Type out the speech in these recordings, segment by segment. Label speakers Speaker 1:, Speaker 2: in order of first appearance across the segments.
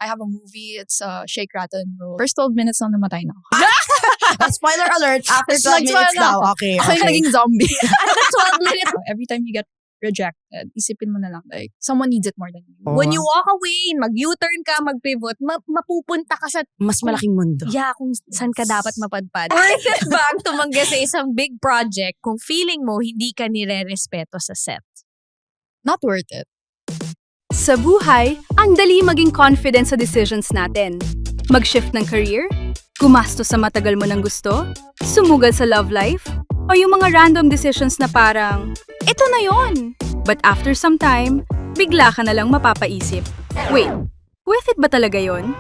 Speaker 1: I have a movie. It's Shake, Rattle, and Roll. First 12 minutes lang namatay na ako.
Speaker 2: Spoiler alert, after
Speaker 1: It's
Speaker 2: 12
Speaker 1: like,
Speaker 2: minutes
Speaker 1: spoiler
Speaker 2: daw.
Speaker 1: na.
Speaker 2: Okay,
Speaker 1: Ako yung
Speaker 2: okay.
Speaker 1: naging zombie.
Speaker 3: At the 12 minutes,
Speaker 1: Every time you get rejected, isipin mo na lang, like, someone needs it more than you.
Speaker 2: Oh.
Speaker 3: when you walk away, mag-U-turn ka, mag-pivot, mapupunta ka sa
Speaker 2: Mas malaking mundo.
Speaker 3: kung saan ka dapat mapadpad. Worth it ba ang tumanggi sa isang big project kung feeling mo hindi ka nire-respeto sa set?
Speaker 1: Not worth it.
Speaker 4: Sa buhay, ang dali maging confident sa decisions natin. Mag-shift ng career, gumastos sa matagal mo ng gusto, sumugal sa love life, o yung mga random decisions na parang, ito na yon. But after some time, bigla ka na lang mapapaisip. Wait, worth it ba talaga yon?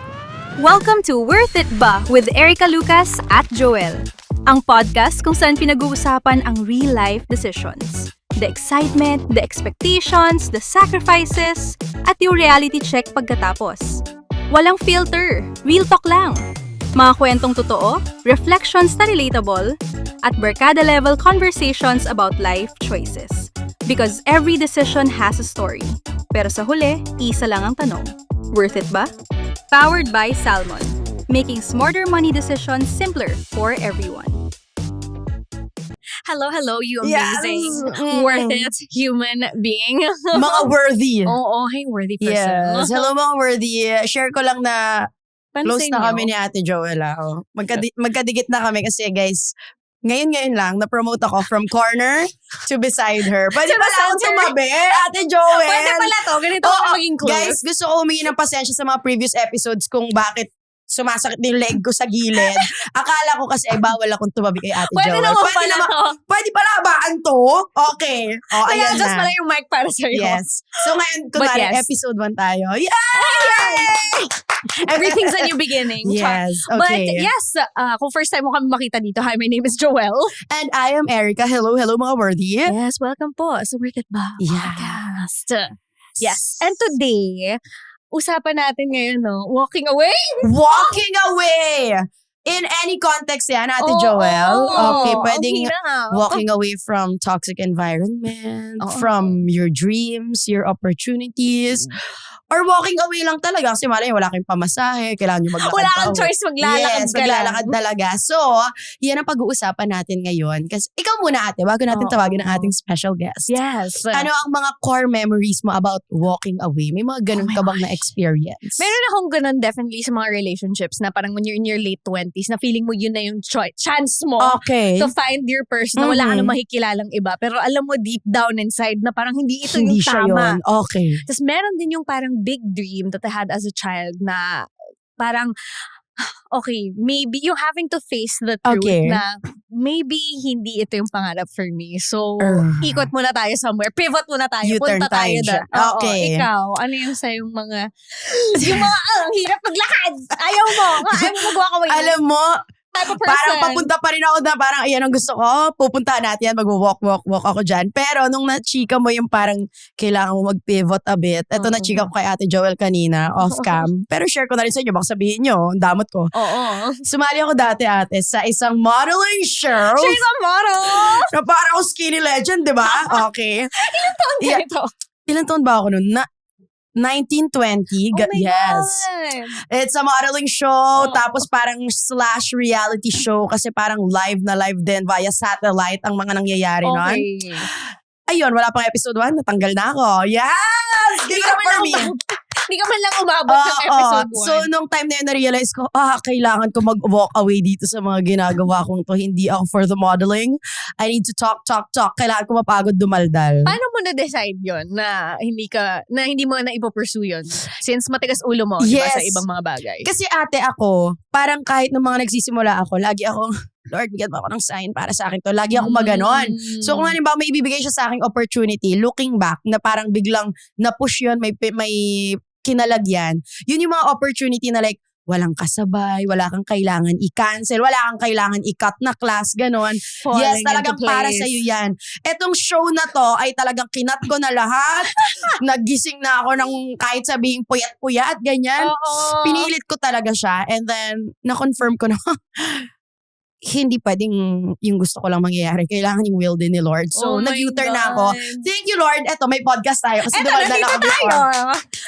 Speaker 4: Welcome to Worth It Ba with Erica Lucas at Joel. Ang podcast kung saan pinag-uusapan ang real-life decisions. The excitement, the expectations, the sacrifices, at yung reality check pagkatapos. Walang filter, real talk lang. Mga kwentong totoo, reflections na relatable, at barkada-level conversations about life choices. Because every decision has a story. Pero sa huli, isa lang ang tanong. Worth it ba? Powered by Salmon. Making smarter money decisions simpler for everyone.
Speaker 3: Hello, you
Speaker 2: Yes.
Speaker 3: amazing, worth it human being.
Speaker 2: Mga worthy.
Speaker 3: Oo, hey, worthy person.
Speaker 2: Yes. Hello mga worthy. Share ko lang na close
Speaker 3: Pansin
Speaker 2: na
Speaker 3: nyo?
Speaker 2: kami ni Ate Joella. Oh. Magkadigit na kami kasi guys, ngayon lang, na-promote ako from corner to beside her. Pwede
Speaker 3: To
Speaker 2: pala
Speaker 3: beside
Speaker 2: akong
Speaker 3: her.
Speaker 2: tumabi, Ate Joel.
Speaker 3: Pwede pala to, ganito
Speaker 2: Oo,
Speaker 3: ako maging close.
Speaker 2: Guys, gusto ko humingi ng pasensya sa mga previous episodes kung bakit sumasakit yung leg ko sa gilid. Akala ko kasi ay bawal akong tumabi kay Ate
Speaker 3: Pwede
Speaker 2: Joel.
Speaker 3: naman pala to.
Speaker 2: Pwede pala abaan to? Okay. O,
Speaker 3: Kaya
Speaker 2: ayan
Speaker 3: just
Speaker 2: na.
Speaker 3: pala yung mic para sa'yo.
Speaker 2: Yes. So ngayon, kunwari,
Speaker 3: yes.
Speaker 2: episode 1 tayo. Yay!
Speaker 3: Everything's a new beginning. Char.
Speaker 2: Yes,
Speaker 3: But
Speaker 2: okay.
Speaker 3: yes, kung first time mo kami makita dito, hi, my name is Joel.
Speaker 2: And I am Erica. Hello mga worthy.
Speaker 3: Yes, welcome po sa Worth It Ba
Speaker 2: Yeah.
Speaker 3: podcast. Yes. And today, usapan natin ngayon, no, walking away.
Speaker 2: Walking away! In any context yan, Ate
Speaker 3: Oo,
Speaker 2: Joel. Okay,
Speaker 3: ang
Speaker 2: pwedeng
Speaker 3: hirap.
Speaker 2: walking away from toxic environment,
Speaker 3: Oo.
Speaker 2: from your dreams, your opportunities, or walking away lang talaga kasi malay wala kayong pamasahe, kailangan nyo maglakad
Speaker 3: Wala
Speaker 2: pa
Speaker 3: kang
Speaker 2: uwi.
Speaker 3: choice, maglalakad
Speaker 2: Yes,
Speaker 3: ka lang.
Speaker 2: maglalakad talaga. So, yan ang pag-uusapan natin ngayon. Kasi ikaw muna ate, bago natin
Speaker 3: Oo.
Speaker 2: tawagin ang ating special guest.
Speaker 3: Yes.
Speaker 2: Ano ang mga core memories mo about walking away? May mga ganun
Speaker 3: Oh my
Speaker 2: ka bang na-experience?
Speaker 3: Meron akong ganun definitely sa mga relationships na parang when you're in your late 20s na feeling mo yun na yung chance mo
Speaker 2: Okay.
Speaker 3: to find your person na wala ka
Speaker 2: Mhm.
Speaker 3: na makikilalang iba. Pero alam mo deep down inside na parang hindi ito
Speaker 2: Hindi
Speaker 3: yung
Speaker 2: siya
Speaker 3: tama.
Speaker 2: yun. Okay.
Speaker 3: Tapos meron din yung parang big dream that I had as a child na parang, okay, maybe yung having to face the truth
Speaker 2: Okay.
Speaker 3: na maybe hindi ito yung pangarap for me. So,
Speaker 2: Ugh.
Speaker 3: ikot muna tayo somewhere. Pivot muna tayo.
Speaker 2: U-turn
Speaker 3: Punta tayo
Speaker 2: tayo
Speaker 3: doon.
Speaker 2: dyan.
Speaker 3: Oo,
Speaker 2: Okay.
Speaker 3: ikaw, ano yung sa yung mga, ang hirap maglakad. Ayaw mo. Ayaw mo mag-walk away.
Speaker 2: Alam mo,
Speaker 3: type of person.
Speaker 2: parang papunta pa rin ako na parang ayan ang gusto ko. Pupuntahan natin yan, mag-walk ako dyan. Pero nung na-chika mo yung parang kailangan mo mag-pivot a bit. Ito
Speaker 3: Oo.
Speaker 2: na-chika ko kay Ate Joel kanina, off-cam. Pero share ko na rin sa inyo, baka sabihin nyo, ang damot ko.
Speaker 3: Oo.
Speaker 2: Sumali ako dati ate sa isang modeling show.
Speaker 3: She's a model.
Speaker 2: Na parang ako skinny legend, di ba? Okay. Yeah.
Speaker 3: Ito.
Speaker 2: Ilan taon ba ako nun? 1920.
Speaker 3: Oh my
Speaker 2: Yes.
Speaker 3: God.
Speaker 2: It's a modeling show, tapos parang slash reality show kasi parang live na live din via satellite ang mga nangyayari nun.
Speaker 3: Okay.
Speaker 2: Ayun, wala pang episode 1, natanggal na ako. Yes! Give it up for me!
Speaker 3: Hindi ka man lang umabot ng
Speaker 2: Oo.
Speaker 3: episode 1.
Speaker 2: So, nung time na yun, na-realize ko, kailangan ko mag-walk away dito sa mga ginagawa kong to. Hindi ako for the modeling. I need to talk. Kailangan ko mapagod dumaldal.
Speaker 3: Paano mo na-decide yon na hindi mo na ipopursue yun? Since matigas ulo mo, di ba, sa
Speaker 2: Yes.
Speaker 3: ibang mga bagay.
Speaker 2: Kasi ate ako, parang kahit nung mga nagsisimula ako, lagi akong, Lord, bigyan mo ako ng sign para sa akin to. Lagi ako maganon. So kung halimbawa may ibibigay siya sa aking opportunity, looking back, na parang biglang na-push yun, may kinalagyan, yun yung mga opportunity na like, walang kasabay, wala kang kailangan i-cancel, wala kang kailangan i-cut na class, ganon.
Speaker 3: Falling
Speaker 2: Yes, talagang
Speaker 3: into
Speaker 2: para
Speaker 3: place.
Speaker 2: sa'yo yan. Etong show na to ay talagang kinat ko na lahat. Nagising na ako ng kahit sabihin puyat-puyat, ganyan.
Speaker 3: Oo.
Speaker 2: Pinilit ko talaga siya and then na-confirm ko na hindi pwedeng yung gusto ko lang mangyayari. Kailangan yung will din ni Lord. So,
Speaker 3: Oh my
Speaker 2: nag-U-turn na ako.
Speaker 3: God.
Speaker 2: Thank you, Lord. Eto, may podcast tayo. Kasi
Speaker 3: Eto,
Speaker 2: dumadala
Speaker 3: nandito
Speaker 2: ako
Speaker 3: tayo.
Speaker 2: before.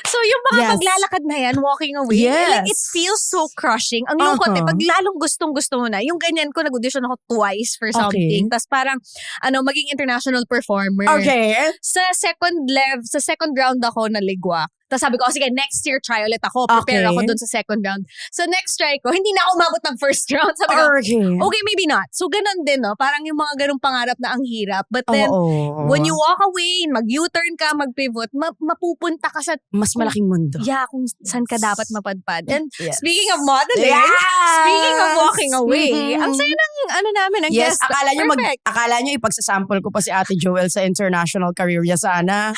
Speaker 3: So, yung mga
Speaker 2: Yes.
Speaker 3: paglalakad na yan, walking away,
Speaker 2: Yes.
Speaker 3: like, it feels so crushing. Ang lungkot pag lalong gustong-gusto mo na. Yung ganyan ko, nag-audition ako twice for something. Tapos parang, maging international performer.
Speaker 2: Okay.
Speaker 3: Sa second round ako naligwak. Tapos sabi ko, sige, next year try ulit ako. Prepare
Speaker 2: Okay.
Speaker 3: ako dun sa second round. Sa next try ko, hindi na ako umabot ng first round. Sabi ko, okay, maybe not. So, ganun din, no? Parang yung mga ganung pangarap na ang hirap. But then, when you walk away, mag-U-turn ka, mag-pivot, mapupunta ka sa,
Speaker 2: mas malaking mundo.
Speaker 3: kung saan ka dapat mapadpad. And
Speaker 2: Yes.
Speaker 3: speaking of modeling,
Speaker 2: Yes!
Speaker 3: speaking of walking away,
Speaker 2: Mhm.
Speaker 3: ang saya ng, namin, ang
Speaker 2: Yes,
Speaker 3: guest. Perfect.
Speaker 2: akala nyo ipagsasample ko pa si Ate Joel sa international career niya sana.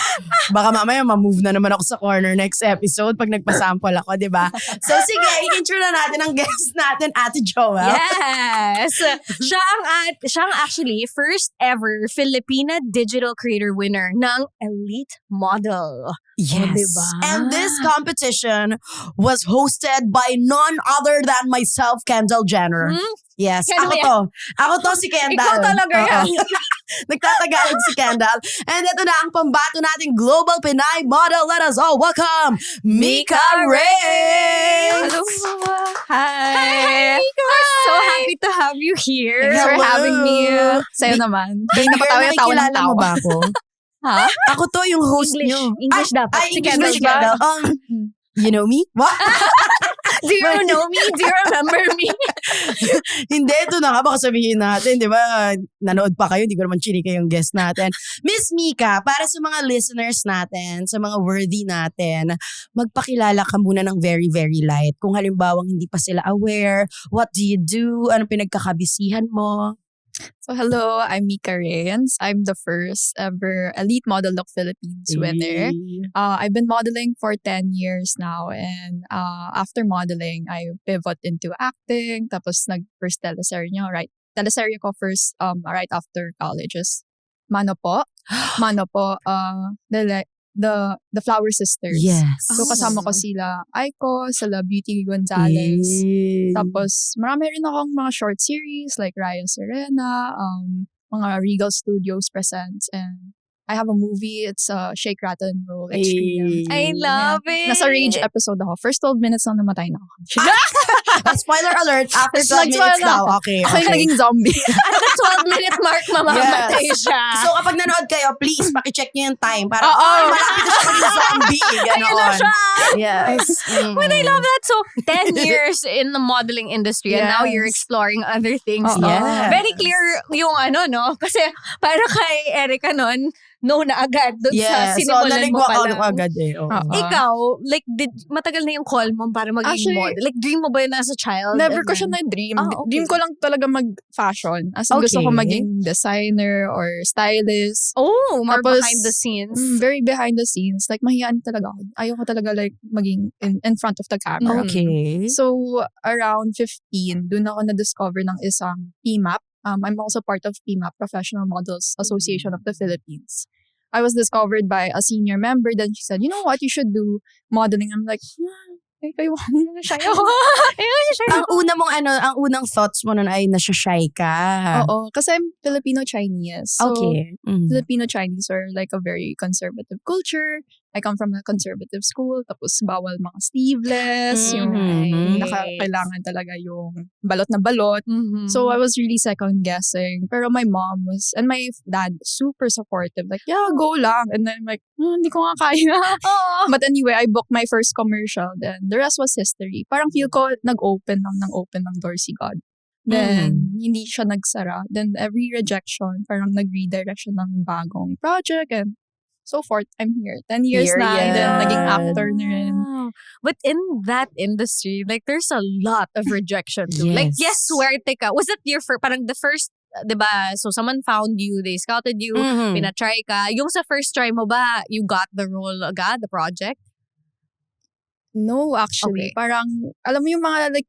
Speaker 2: Baka mamaya ma-move na naman ako sa corner next episode pag nagpasample ako, di ba? So sige, i-intro na natin ang guest natin, Ate Joel.
Speaker 3: Yes! siya ang actually first ever Filipina Digital Creator winner ng Elite Model.
Speaker 2: Yes.
Speaker 3: diba?
Speaker 2: And this competition was hosted by none other than myself, Kendall Jenner. Yes.
Speaker 3: Kendall
Speaker 2: Ako to si Kendall.
Speaker 3: Ikaw talaga yan.
Speaker 2: Nagtatagalog si Kendall. And ito na ang pambato nating global Pinay model. Let us all welcome Mika Ray!
Speaker 1: Hello.
Speaker 3: Hi! We're so happy to have you here.
Speaker 1: Thanks for
Speaker 2: Hello.
Speaker 1: having me. Sa'yo naman. Napatawa yung tawa ng
Speaker 2: nakikilala mo
Speaker 1: tawa.
Speaker 2: ba ako?
Speaker 1: Ha?
Speaker 2: Ako to yung host
Speaker 3: English.
Speaker 2: nyo.
Speaker 3: English dapat.
Speaker 2: Ay,
Speaker 3: Si
Speaker 2: English
Speaker 3: Kendall
Speaker 2: si Kendall. You know me? What?
Speaker 3: Do you know me? Do you remember me?
Speaker 2: Hindi, ito na nga. Baka sabihin natin, di ba? Nanood pa kayo, hindi ko naman chinika yung guest natin. Miss Mika, para sa mga listeners natin, sa mga worthy natin, magpakilala ka muna ng very, very light. Kung halimbawa hindi pa sila aware, what do you do? Anong pinagkakabisihan mo?
Speaker 1: So hello, I'm Mika Reyes. I'm the first ever Elite Model of Philippines winner. I've been modeling for 10 years now, and after modeling, I pivot into acting. Tapos nag-first teleserye right? Teleserye ko first right after college is Mano Po. Mano Po, the Flower Sisters.
Speaker 2: Yes.
Speaker 1: So kasama ko sila Aiko, sila Beauty Gonzalez. Tapos, marami rin akong mga short series like Raya Serena, mga Regal Studios presents, and I have a movie. It's a Shake, Rattle, and Roll Extreme.
Speaker 3: I love it.
Speaker 1: Nasa Rage episode ako. First 12 minutes lang namatay na ako.
Speaker 2: Spoiler alert, after 12
Speaker 1: Nag-spoil
Speaker 2: minutes
Speaker 1: na
Speaker 2: daw.
Speaker 1: ako.
Speaker 2: Okay,
Speaker 1: Ako yung
Speaker 2: okay.
Speaker 1: naging zombie.
Speaker 3: At the 12-minute mark, mamamatay siya.
Speaker 2: So kapag nanood kayo, please, pakicheck nyo yung time. Para,
Speaker 1: Oo.
Speaker 2: malapit na siya maging zombie.
Speaker 3: Ayun na
Speaker 2: Ganon.
Speaker 3: siya.
Speaker 2: Yes.
Speaker 3: But I love that. So, 10 years in the modeling industry and now you're
Speaker 1: Yes.
Speaker 3: exploring other things.
Speaker 1: Oo.
Speaker 3: No?
Speaker 2: Yes.
Speaker 3: Very clear yung no? Kasi para kay Erica nun, no na agad dun sa
Speaker 2: Yes. So,
Speaker 3: sinimulan mo
Speaker 2: naligwa
Speaker 3: pa
Speaker 2: ka
Speaker 3: lang.
Speaker 2: agad eh. Oo.
Speaker 1: Oo.
Speaker 3: Ikaw, like, matagal na yung call mo para maging
Speaker 1: Actually,
Speaker 3: model? Like, dream mo ba yun as a child?
Speaker 1: Never
Speaker 3: And
Speaker 1: ko siya
Speaker 3: then-
Speaker 1: na-dream.
Speaker 3: Okay.
Speaker 1: Dream ko lang talaga mag-fashion. As in, gusto ko
Speaker 2: Okay.
Speaker 1: maging designer or stylist.
Speaker 3: Oh, more
Speaker 1: Tapos,
Speaker 3: behind the scenes.
Speaker 1: Very behind the scenes. Like, mahiyaan talaga ako. Ayaw ko talaga like maging in front of the camera.
Speaker 2: Okay.
Speaker 1: So, around 15, dun ako na-discover ng isang PMAP. I'm also part of PMAP, Professional Models Association of the Philippines. I was discovered by a senior member. Then she said, you know what, you should do modeling. I'm like, kayo, shy ako.
Speaker 2: Ang unang thoughts mo nun ay nasya-shy ka.
Speaker 1: Oo, kasi I'm Filipino-Chinese. So,
Speaker 2: Okay. Mm.
Speaker 1: Filipino-Chinese are like a very conservative culture. I come from a conservative school. Tapos bawal mga sleeveless. Yung kailangan talaga yung balot na balot.
Speaker 3: Mhm.
Speaker 1: So I was really second guessing. Pero my mom and my dad super supportive. Like, yeah, go lang. And then I'm like, hindi ko nga kaya.
Speaker 3: Oo.
Speaker 1: But anyway, I booked my first commercial. Then the rest was history. Parang feel ko nag-open ng door si God. Then, hindi siya nagsara. Then every rejection, parang nag-redirect siya ng bagong project and so forth. I'm here. 10 years na. And then, naging actor na rin.
Speaker 3: Wow. But in that industry, like, there's a lot of rejection too. Like, yes, swerte ka. Was that your parang the first, diba? So, someone found you, they scouted you,
Speaker 2: Mhm.
Speaker 3: pinatry ka. Yung sa first try mo ba, you got the role agad, the project?
Speaker 1: No, actually.
Speaker 3: Okay.
Speaker 1: Parang, alam mo yung mga like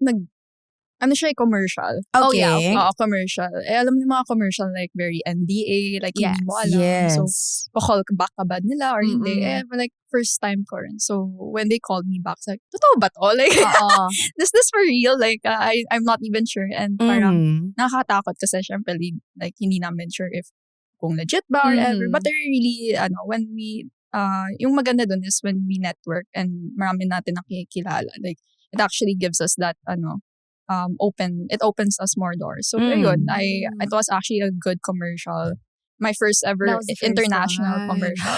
Speaker 1: ano siya, commercial.
Speaker 2: Okay.
Speaker 3: Oh, yeah, okay.
Speaker 1: Oo, commercial. Alam mo yung mga commercial like very NDA, like
Speaker 3: Yes.
Speaker 1: hindi mo alam.
Speaker 2: Yes.
Speaker 1: So, pa-call ka back ka ba nila or hindi?
Speaker 3: Mm-mm.
Speaker 1: Like, first time ko rin. So, when they called me back, it's like, totoo ba to? Like,
Speaker 3: Oo.
Speaker 1: is this for real? Like, I'm not even sure. And parang,
Speaker 2: Mm.
Speaker 1: nakakatakot kasi syempre, like, hindi namin sure if kung legit ba or ever. But they're really, when we, yung maganda dun is when we network and marami natin nakikilala. Like, it actually gives us that, it opens us more doors. So, yun, it was actually a good commercial. My first ever
Speaker 3: That was the first
Speaker 1: international
Speaker 3: one.
Speaker 1: commercial.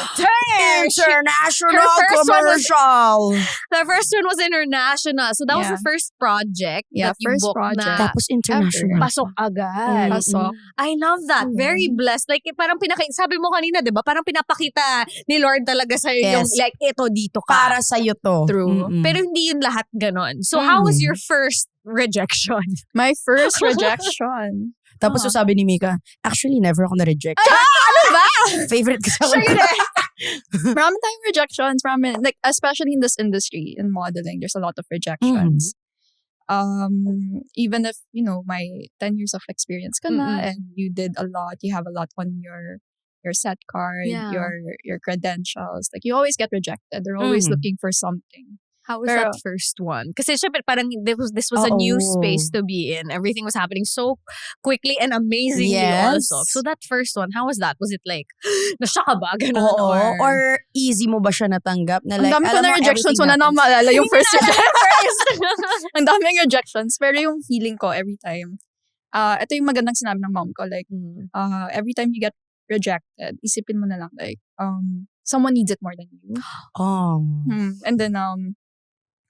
Speaker 2: International
Speaker 3: Her first one was-
Speaker 2: commercial.
Speaker 3: The first one was international. So that was
Speaker 1: Yeah.
Speaker 3: the first project
Speaker 1: Yeah,
Speaker 3: that you
Speaker 1: first
Speaker 3: booked
Speaker 1: project.
Speaker 3: na
Speaker 2: Tapos international.
Speaker 3: pasok agad.
Speaker 1: Pasok.
Speaker 3: I love that. Very blessed. Like, parang sabi mo kanina, di ba? Parang pinapakita ni Lord talaga sa'yo yung,
Speaker 2: Yes.
Speaker 3: like, eto, dito ka.
Speaker 2: Para sa'yo to.
Speaker 1: True.
Speaker 2: Mm-mm.
Speaker 3: Pero hindi yun lahat ganon. So, how was your first rejection?
Speaker 1: My first rejection.
Speaker 2: Tapos sabi ni Mika, actually never ako na-reject.
Speaker 3: Ano ba?
Speaker 2: Favorite ko sa
Speaker 3: Sure yun eh.
Speaker 1: Marami tayong rejections. Like, especially in this industry, in modeling, there's a lot of rejections. Even if, my 10 years of experience ka na and you did a lot, you have a lot on your set card,
Speaker 3: Yeah.
Speaker 1: your credentials. Like, you always get rejected. They're always looking for something.
Speaker 3: How was
Speaker 1: Pero-
Speaker 3: that first one? Kasi syempre parang this was a new space to be in. Everything was happening so quickly and amazingly
Speaker 2: Yes.
Speaker 3: also. So that first one, how was that? Was it like, nasya ka ba? Ganun,
Speaker 2: Oo.
Speaker 3: or
Speaker 2: Or easy mo ba siya natanggap? Na
Speaker 1: Ang
Speaker 2: like,
Speaker 1: dami ko
Speaker 2: alam
Speaker 1: na
Speaker 2: mo,
Speaker 1: rejections.
Speaker 2: everything
Speaker 1: Wala na
Speaker 2: happens.
Speaker 1: maalala yung
Speaker 3: Hindi
Speaker 1: first
Speaker 3: mo naalala
Speaker 1: rejection.
Speaker 3: first.
Speaker 1: Ang daming rejections. Pero yung feeling ko every time, ito yung magandang sinabi ng mom ko. Like, every time you get rejected, isipin mo na lang, like, someone needs it more than you.
Speaker 2: Oh.
Speaker 1: And then,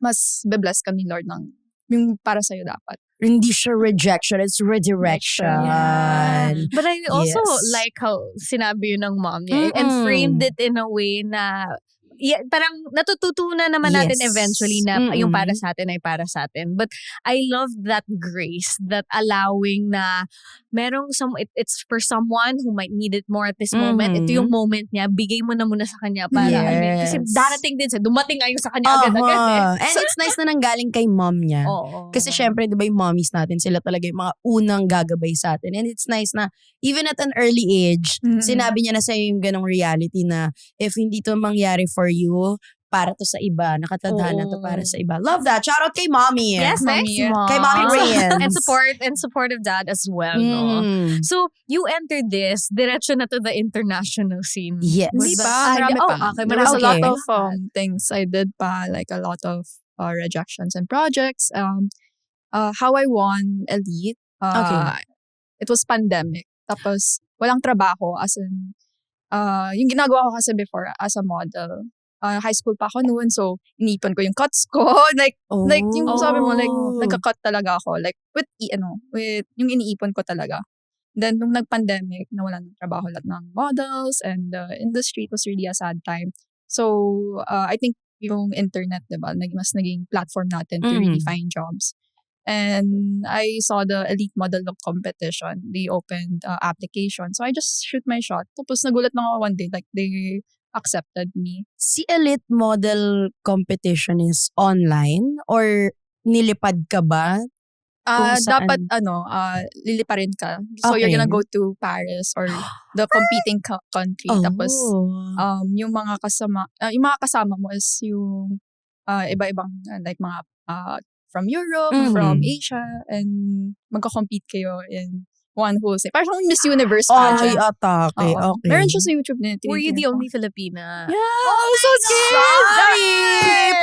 Speaker 1: mas be-bless ka ni Lord ng yung para sa'yo dapat.
Speaker 2: Hindi siya rejection, it's redirection.
Speaker 3: Yeah. But I also
Speaker 2: Yes.
Speaker 3: like how sinabi yun ng mom niya and framed it in a way na parang natututunan naman natin
Speaker 2: Yes.
Speaker 3: eventually na yung para sa atin ay para sa atin. But I love that grace, that allowing na merong it's for someone who might need it more at this moment. Ito yung moment niya, bigay mo na muna sa kanya para
Speaker 2: Yes.
Speaker 3: kasi darating din dumating nga yung sa kanya agad-agad eh.
Speaker 2: And it's nice na nanggaling kay mom niya.
Speaker 3: Oo.
Speaker 2: Kasi syempre, di ba yung mommies natin, sila talaga yung mga unang gagabay sa atin. And it's nice na, even at an early age, sinabi niya na sa'yo yung ganong reality na, if hindi to mangyari for you, para to sa iba. Nakatadhana to para sa iba. Love that. Shout out kay mommy.
Speaker 3: Yes, thanks,
Speaker 1: Mommy.
Speaker 3: Mom.
Speaker 2: Kay Mommy Reyes.
Speaker 3: And supportive dad as well, no? So, you entered this, diretso na to the international scene.
Speaker 2: Yes.
Speaker 1: Hindi
Speaker 3: Was
Speaker 1: pa, marami pa.
Speaker 3: Okay,
Speaker 1: There was a
Speaker 2: marami.
Speaker 1: lot of things I did pa, like a lot of rejections and projects. How I won Elite, it was pandemic. Tapos, walang trabaho as in, yung ginagawa ko kasi before as a model, high school pa ako noon, so inipon ko yung cuts ko. like yung sabi mo, like, nagka-cut talaga ako. Like, with yung iniipon ko talaga. Then, nung nag-pandemic, nawalan ng trabaho lahat ng models and the industry, it was really a sad time. So, I think yung internet, diba, mas naging platform natin to really find jobs. And I saw the Elite Model Look competition. They opened application. So, I just shoot my shot. Tapos, nagulat lang ako one day, like, they accepted me.
Speaker 2: Si Elite Model Competition is online or nilipad ka ba? Kung saan?
Speaker 1: Dapat, liliparin ka. So, you're
Speaker 2: Okay.
Speaker 1: gonna go to Paris or the competing country. Tapos, yung mga kasama mo is yung iba-ibang, like mga from Europe, from Asia, and magko-compete kayo in one whole say. Parang Miss Universe
Speaker 2: Ay,
Speaker 1: pageant.
Speaker 2: atake.
Speaker 1: Oo.
Speaker 2: Okay.
Speaker 1: Meron siya sa YouTube na
Speaker 3: Were you the
Speaker 1: tinitingnan ko.
Speaker 3: only Filipina?
Speaker 1: Yeah, I'm so scared.
Speaker 2: Sorry!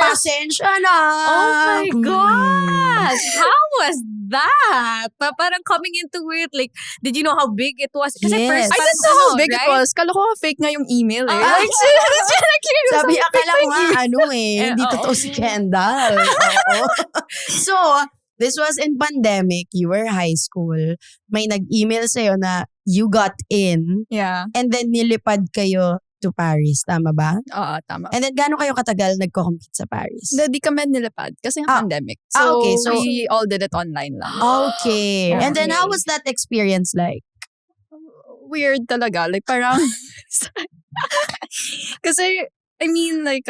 Speaker 2: Pasensya na!
Speaker 3: Oh my gosh! How was that? Parang coming into it, like, did you know how big it was? Kasi
Speaker 2: Yes.
Speaker 3: first,
Speaker 1: I
Speaker 3: parang
Speaker 1: didn't know how big
Speaker 3: right?
Speaker 1: it was. Kala ko fake nga yung email eh.
Speaker 3: Ah.
Speaker 1: Like,
Speaker 2: Sabi, akala ko nga, hindi
Speaker 3: oo.
Speaker 2: totoo si Kendall. Oo. So, this was in pandemic. You were high school. May nag-email sa'yo na you got in
Speaker 1: yeah.
Speaker 2: and then nilipad kayo to Paris. Tama ba?
Speaker 1: Oo, tama.
Speaker 2: And then, gaano kayo katagal nagko-compete sa Paris?
Speaker 1: Hindi kami nilipad kasi nga pandemic. So,
Speaker 2: okay. So,
Speaker 1: we all did it online lang.
Speaker 2: Okay. And then,
Speaker 1: Okay.
Speaker 2: how was that experience like?
Speaker 1: Weird talaga. Like, parang... kasi, I mean, like,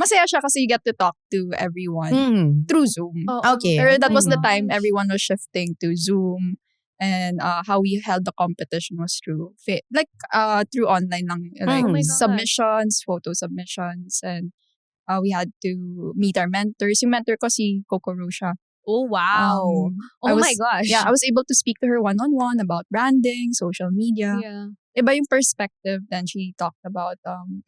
Speaker 1: masaya siya kasi you get to talk to everyone through Zoom.
Speaker 2: Okay.
Speaker 1: Pero that was the
Speaker 3: my
Speaker 1: time
Speaker 3: gosh.
Speaker 1: everyone was shifting to Zoom. And how we held the competition was through through online lang, like
Speaker 2: Oh my
Speaker 3: gosh.
Speaker 1: submissions, photo submissions, and we had to meet our mentors. Yung mentor ko si Coco Rocha.
Speaker 3: Oh, wow.
Speaker 1: I
Speaker 3: Oh my
Speaker 1: was-
Speaker 3: gosh.
Speaker 1: Yeah, I was able to speak to her one-on-one about branding, social media.
Speaker 3: Yeah.
Speaker 1: Iba yung perspective. Then she talked about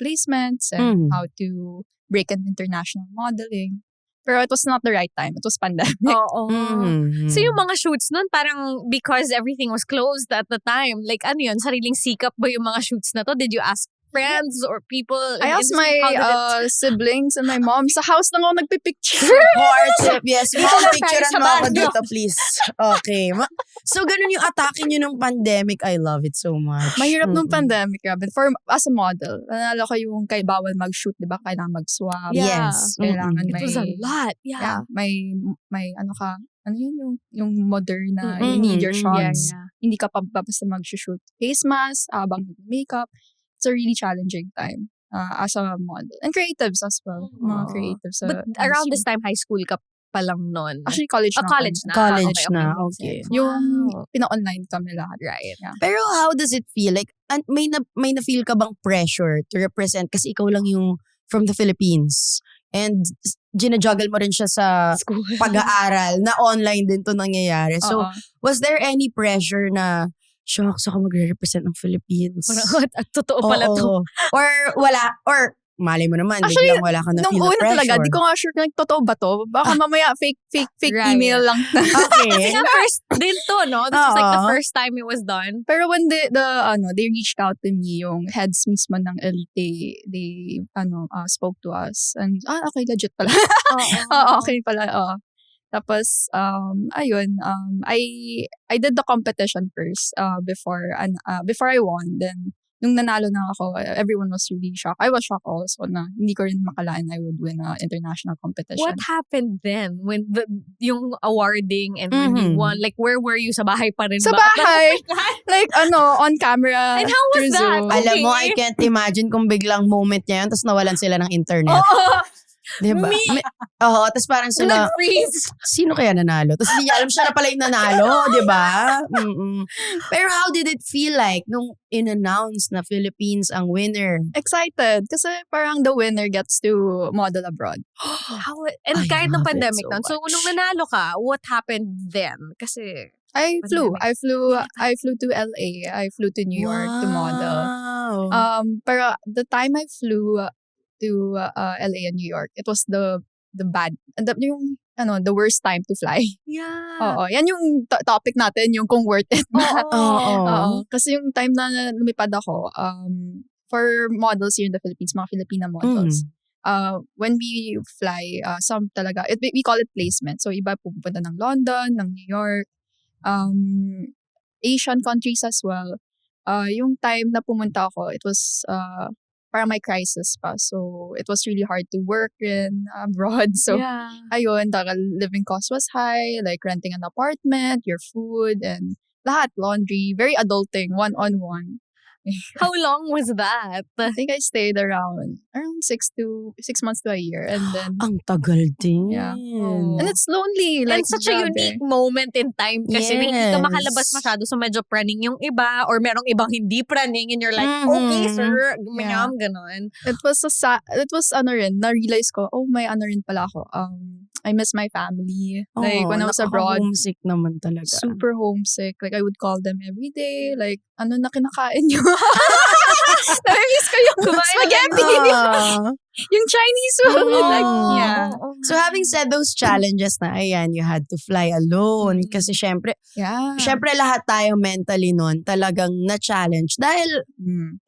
Speaker 1: placements and how to break in international modeling. Pero it was not the right time. It was pandemic.
Speaker 3: Oo.
Speaker 2: Mhm.
Speaker 3: So yung mga shoots nun, parang because everything was closed at the time, like ano yun, sariling sikap ba yung mga shoots na to? Did you ask friends or people? in
Speaker 1: I
Speaker 3: the
Speaker 1: asked
Speaker 3: industry, how did
Speaker 1: my
Speaker 3: it-
Speaker 1: siblings and my mom sa house lang ako nagpipicture.
Speaker 2: Support. Yes.
Speaker 3: Dito
Speaker 2: Mom,
Speaker 3: lang tayo
Speaker 2: picturean
Speaker 3: sa
Speaker 2: mo ako
Speaker 3: bando.
Speaker 2: dito, please. Okay. So, ganun yung atake nyo nung pandemic. I love it so much.
Speaker 1: Mahirap nung
Speaker 2: Mm-mm.
Speaker 1: pandemic, grabe. As a model, nanalo ko yung kay bawal mag-shoot, di ba? Kailangan mag-swab.
Speaker 3: Yeah.
Speaker 2: Yes.
Speaker 1: Kailangan
Speaker 2: Mm-mm.
Speaker 3: It was a lot. Yeah.
Speaker 1: may ano ka, ano yun, yung Moderna,
Speaker 2: Mm-mm.
Speaker 1: you need your
Speaker 2: Yeah,
Speaker 1: shots. Hindi ka pa basta mag-shoot face mask, habang makeup. It's a really challenging time as a model. And creatives as well. Mga
Speaker 3: Oo.
Speaker 1: creatives.
Speaker 3: But around this time, high school ka pa lang nun.
Speaker 1: Actually, college na.
Speaker 3: college na.
Speaker 2: College
Speaker 3: Okay,
Speaker 2: na.
Speaker 3: okay.
Speaker 2: Okay.
Speaker 1: Yung
Speaker 3: Wow.
Speaker 1: pina-online kami lahat.
Speaker 3: Right.
Speaker 1: Yeah.
Speaker 2: Pero how does it feel? Like, may na-feel ka bang pressure to represent? Kasi ikaw lang yung from the Philippines. And ginajuggle mo rin siya sa
Speaker 3: School.
Speaker 2: pag-aaral na online din to nangyayari. So,
Speaker 1: Oo.
Speaker 2: was there any pressure na, shucks, ako magre-represent ng Philippines?
Speaker 3: Parang, at totoo pala to.
Speaker 2: Oo. Or wala, or malay mo naman,
Speaker 1: Actually,
Speaker 2: biglang wala ka na
Speaker 1: Nung
Speaker 2: feel na
Speaker 1: una
Speaker 2: pressure.
Speaker 1: talaga, di ko nga sure kung totoo ba to. Baka mamaya fake
Speaker 3: Right.
Speaker 1: email lang.
Speaker 2: Okay.
Speaker 3: Kasi nga first din to, no? This was like the
Speaker 2: Oo.
Speaker 3: first time it was done.
Speaker 1: Pero when they reached out to me, yung heads mismo ng Elite, they spoke to us. And, okay, legit pala. Okay pala, Tapos, ayun, I did the competition first before I won. Then, nung nanalo na ako, everyone was really shocked. I was shocked also na hindi ko rin makalain I would win an international competition.
Speaker 3: What happened then when yung awarding and when you
Speaker 2: Mhm.
Speaker 3: won? Like, where were you? Sa bahay pa rin
Speaker 1: Sa
Speaker 3: ba?
Speaker 1: bahay! Like, on camera.
Speaker 3: And how was
Speaker 1: through
Speaker 3: that?
Speaker 1: Zoom.
Speaker 2: Alam mo,
Speaker 3: Okay.
Speaker 2: I can't imagine kung biglang moment niya yun, tapos nawalan sila ng internet.
Speaker 3: Oo!
Speaker 2: Diba? Oo, tapos parang sila,
Speaker 3: Nag-freeze!
Speaker 2: sino kaya nanalo? Tapos hindi niya alam siya na pala yung nanalo, di ba? Mm-mm. Pero how did it feel like nung in-announce na Philippines ang winner?
Speaker 1: Excited. Kasi parang the winner gets to model abroad.
Speaker 3: And
Speaker 2: I
Speaker 3: kahit ng
Speaker 2: love it
Speaker 3: pandemic
Speaker 2: so
Speaker 3: nun. So,
Speaker 2: much.
Speaker 3: nung nanalo ka, what happened then? Kasi,
Speaker 1: I flew.
Speaker 3: Pandemic.
Speaker 1: I flew to LA. I flew to New York to model.
Speaker 2: Wow.
Speaker 1: Pero the time I flew to LA and New York, it was the worst time to fly.
Speaker 3: yeah.
Speaker 1: Oo, yan yung topic natin, yung kung worth it na.
Speaker 2: Oo.
Speaker 1: Oo. Kasi yung time na lumipad ako, for models here in the Philippines, mga Filipina models, when we fly, some talaga, we call it placement. So, iba pupunta ng London, ng New York, Asian countries as well. Yung time na pumunta ako, it was parang may crisis pa. So, it was really hard to work in abroad. So,
Speaker 3: yeah.
Speaker 1: ayun, the living cost was high, like renting an apartment, your food, and lahat, laundry, very adulting, one-on-one.
Speaker 3: How long was that?
Speaker 1: I think I stayed around 6 months to a year. And then,
Speaker 2: Ang tagal din.
Speaker 1: Yeah.
Speaker 3: Oh.
Speaker 1: and it's lonely. Like,
Speaker 3: And such a
Speaker 1: grabe.
Speaker 3: unique moment in time kasi hindi ka
Speaker 2: Yes.
Speaker 3: makalabas masyado so medyo praning yung iba or merong ibang hindi praning and you're like,
Speaker 2: Mhm.
Speaker 3: okay sir,
Speaker 1: Yeah.
Speaker 3: ganon.
Speaker 1: It was na-realize ko, may rin pala ako. I miss my family. Like, when I was abroad,
Speaker 2: Homesick naman talaga.
Speaker 1: super homesick. Like, I would call them every day. Like, ano na kinakain nyo? Nami-miss ko yung spaghetti.
Speaker 2: Ah.
Speaker 1: Yung Chinese food. Like,
Speaker 2: Oh.
Speaker 1: yeah.
Speaker 2: So having said those challenges na ayan, you had to fly alone kasi syempre lahat tayo mentally nun talagang na-challenge dahil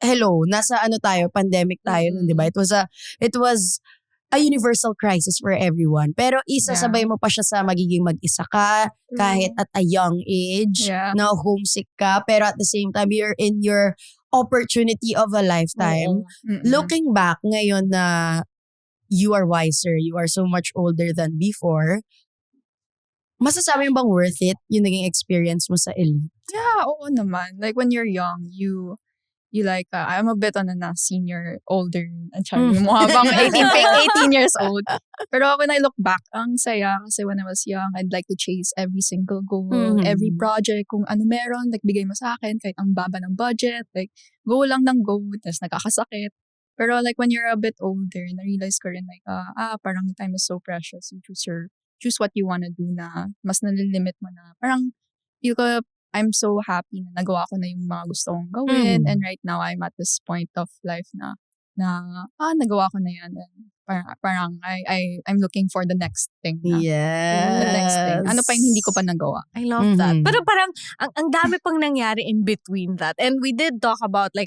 Speaker 2: hello, nasa tayo, pandemic tayo nun, 'di ba? It was a universal crisis for everyone. Pero isasabay mo pa siya sa magiging mag-isa ka kahit at a young age,
Speaker 1: Yeah.
Speaker 2: na homesick ka, pero at the same time you're in your opportunity of a lifetime.
Speaker 1: Mm-mm.
Speaker 2: Looking back ngayon na you are wiser, you are so much older than before, masasabi mo bang worth it yung naging experience mo sa Elite?
Speaker 1: Yeah, oo naman. Like, when you're young, you you like, I'm a bit on a senior, older, and mo habang 18 years old. Pero when I look back, ang saya kasi when I was young, I'd like to chase every single goal, every project, kung ano meron, like bigay mo sa akin, kahit ang baba ng budget, like go lang ng go, tapos nagkakasakit. Pero like when you're a bit older, na-realize ko rin like, parang time is so precious. You choose what you wanna do na mas nalilimit mo na. Parang feel ko, I'm so happy na nagawa ko na yung mga gusto kong gawin. And right now, I'm at this point of life na nagawa ko na yan. And parang I'm looking for the next thing na.
Speaker 2: Yes.
Speaker 1: The next thing. Ano pa yung hindi ko pa nagawa?
Speaker 3: I love that. Pero parang ang dami pang nangyari in between that. And we did talk about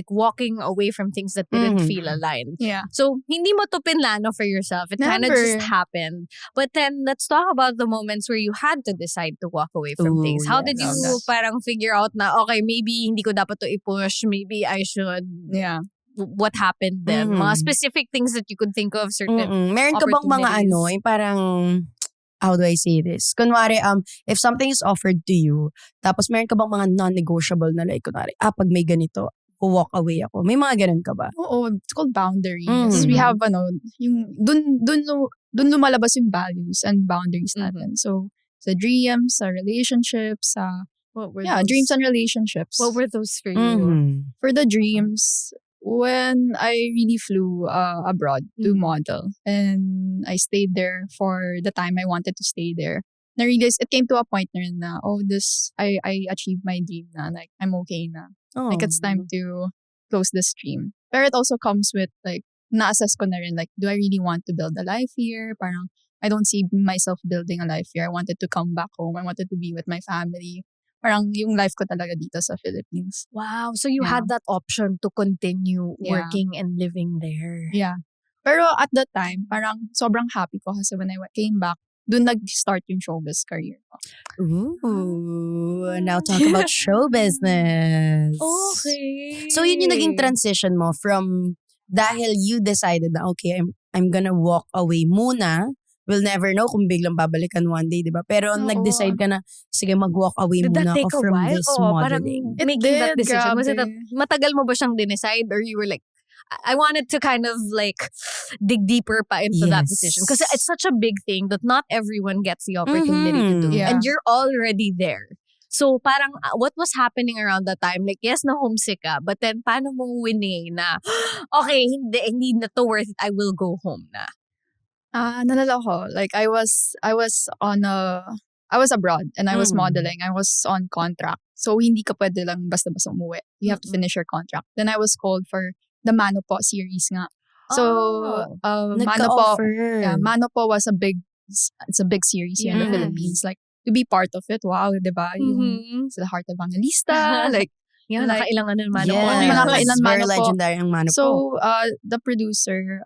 Speaker 3: walking away from things that didn't feel aligned.
Speaker 1: Yeah.
Speaker 3: So, hindi mo to pinlano for yourself. It kind of
Speaker 1: Never.
Speaker 3: just happened. But then, let's talk about the moments where you had to decide to walk away from
Speaker 2: Ooh,
Speaker 3: things. How did
Speaker 2: yes.
Speaker 3: you parang figure out na, okay, maybe hindi ko dapat to i-push. Maybe I should...
Speaker 1: Yeah.
Speaker 3: What happened then? Mga specific things that you could think of, certain
Speaker 2: Meron ka bang mga
Speaker 3: opportunities.
Speaker 2: yung parang, how do I say this? Kunwari, if something is offered to you, tapos meron ka bang mga non-negotiable na like, kunwari, pag may ganito, walk away ako. May mga ganun ka ba?
Speaker 1: Oo, it's called boundaries. We have, yung, dun lumalabas yung values and boundaries natin. So, sa dreams, sa relationships,
Speaker 3: What were
Speaker 1: dreams and relationships.
Speaker 3: What were those for you?
Speaker 1: For the dreams, when I really flew abroad to model and I stayed there for the time I wanted to stay there, I realized it came to a point na rin na, I achieved my dream na, like, I'm okay na. Like, it's time to close this dream. Pero it also comes with, like, na-assess ko na rin, like, do I really want to build a life here? Parang, I don't see myself building a life here. I wanted to come back home. I wanted to be with my family. Parang yung life ko talaga dito sa Philippines.
Speaker 3: Wow. So you had that option to continue working and living there.
Speaker 1: Yeah. Pero at that time, parang sobrang happy ko kasi when I came back, dun nag-start yung showbiz career ko.
Speaker 2: Ooh, now talk about show business.
Speaker 3: Okay.
Speaker 2: So yun yung naging transition mo from dahil you decided na okay, I'm gonna walk away muna. We'll never know kung biglang babalikan one day, di ba? Pero nag-decide ka na, sige, mag-walk away
Speaker 3: Did
Speaker 2: muna
Speaker 3: that take
Speaker 2: ako
Speaker 3: a
Speaker 2: from
Speaker 3: while?
Speaker 2: this modeling.
Speaker 3: Parang making that
Speaker 1: did,
Speaker 3: decision. Was it
Speaker 1: grabe.
Speaker 3: matagal mo ba siyang dinecide or you were like, I wanted to kind of like dig deeper pa into that decision. Kasi it's such a big thing that not everyone gets the opportunity to do.
Speaker 1: Yeah.
Speaker 3: And you're already there. So parang what was happening around that time? Like, yes, na homesick ka. But then, paano mo winning na, okay, hindi na to worth it. I will go home na.
Speaker 1: Nalala ko, like I was abroad and I was modeling. I was on contract. So hindi ka pwede lang basta-basta umuwi. You have to finish your contract. Then I was called for the Mano Po series nga. So Mano Po, Mano Po was it's a big series here in the Philippines. Like to be part of it, wow, diba? Yung sa Heart Evangelista, like
Speaker 3: Yeah,
Speaker 1: like,
Speaker 3: nakailang ano Mano Po.
Speaker 2: Yes,
Speaker 1: nakakailan
Speaker 2: very
Speaker 1: Mano Po.
Speaker 2: legendary ang Mano Po.
Speaker 1: So, the producer,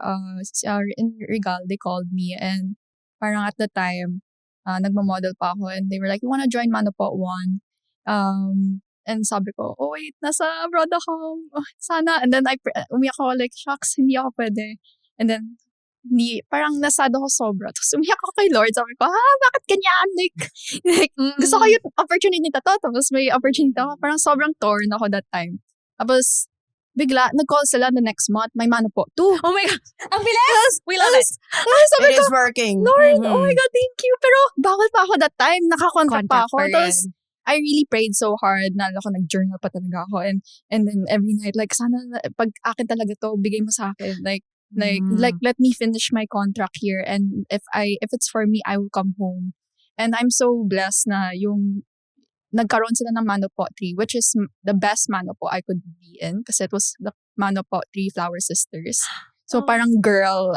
Speaker 1: in Regal, they called me and parang at the time, nagmamodel pa ako and they were like, you wanna join Mano Po 1? And sabi ko, oh wait, nasa abroad ako. Oh, sana. And then umiyak ako like, shucks, hindi ako pwede. And then, parang nasado ko sobra. Tapos umiyak ako kay Lord. Sabi ko, bakit ganyan? Like gusto ko yung opportunity na to. Tapos may opportunity ako. Parang sobrang torn ako that time. Tapos, bigla, nag-call sila the next month. May Mano Po 2.
Speaker 3: Oh my God. Ang bilis! We love it.
Speaker 1: Sabi
Speaker 2: It
Speaker 1: ko,
Speaker 2: is working.
Speaker 1: Lord, oh my God, thank you. Pero bawal pa ako that time. Nakakontact pa ako. Tapos, I really prayed so hard. Nalala ko, nag-journal pa talaga ako. And then every night, like, sana, pag akin talaga to, bigay mo sa akin. Like, let me finish my contract here. And if it's for me, I will come home. And I'm so blessed na yung nagkaroon sila ng Mano Po 3, which is the best Mano Po I could be in. Kasi it was the Mano Po 3 Flower Sisters. So parang girl,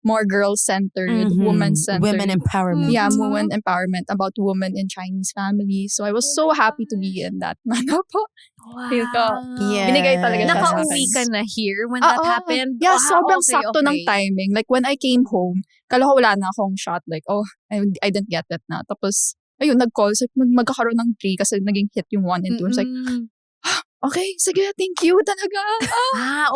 Speaker 1: more girl-centered, woman-centered.
Speaker 2: Women empowerment.
Speaker 1: Yeah, women empowerment about women in Chinese families. So I was so happy to be in that Mano Po.
Speaker 3: Wow.
Speaker 1: Feel ko,
Speaker 2: Yes.
Speaker 1: binigay talaga siya sa
Speaker 3: Nakauwi
Speaker 1: akin.
Speaker 3: ka na here when that happened?
Speaker 1: Yeah,
Speaker 3: Wow,
Speaker 1: sobrang
Speaker 3: okay,
Speaker 1: sakto ng timing. Like when I came home, kala ko wala na akong shot. Like, I didn't get that na. Tapos, ayun, nag-call. So, magkakaroon ng 3 kasi naging hit yung 1 and 2. It's like, okay, sige, thank you talaga.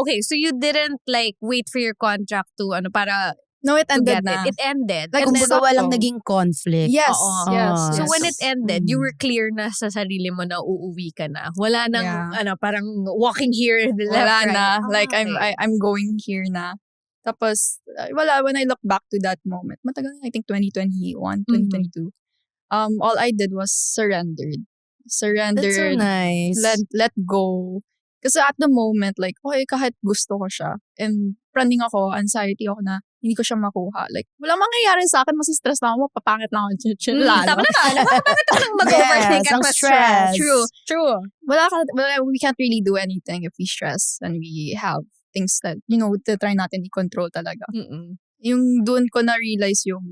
Speaker 3: Okay. So you didn't like wait for your contract to para
Speaker 1: No, it
Speaker 3: to
Speaker 1: ended
Speaker 3: get
Speaker 1: na.
Speaker 3: it. It ended.
Speaker 1: Like,
Speaker 3: And then,
Speaker 2: Kumbaga walang
Speaker 1: sakto.
Speaker 2: naging conflict.
Speaker 1: Yes,
Speaker 3: Oo.
Speaker 1: yes.
Speaker 3: so
Speaker 2: yes.
Speaker 3: when it ended, you
Speaker 2: Mm.
Speaker 3: were clear na sa sarili mo na uuwi ka na. Wala nang,
Speaker 1: Yeah.
Speaker 3: parang walking here, the left,
Speaker 1: Wala
Speaker 3: right.
Speaker 1: na. Like,
Speaker 3: Okay.
Speaker 1: I'm going here na. Tapos, wala, when I look back to that moment, matagal na, I think 2021, 2022, all I did was surrendered.
Speaker 2: That's so
Speaker 1: Surrendered,
Speaker 2: nice.
Speaker 1: let go. Kasi at the moment, like, okay, kahit gusto ko siya, and praning ako, anxiety ako na, hindi ko siya makuha. Like, walang mangyayari sa akin, masistress lang ako, papangit lang ako, chill lalo.
Speaker 3: Tama na. Bakit ka mag-overthink
Speaker 2: Yes,
Speaker 3: at
Speaker 2: ang
Speaker 3: ma-stress?
Speaker 2: stress.
Speaker 3: True.
Speaker 1: We can't really do anything if we stress and we have things that, to try natin i-control talaga.
Speaker 3: Mm-mm.
Speaker 1: Yung doon ko na-realize yung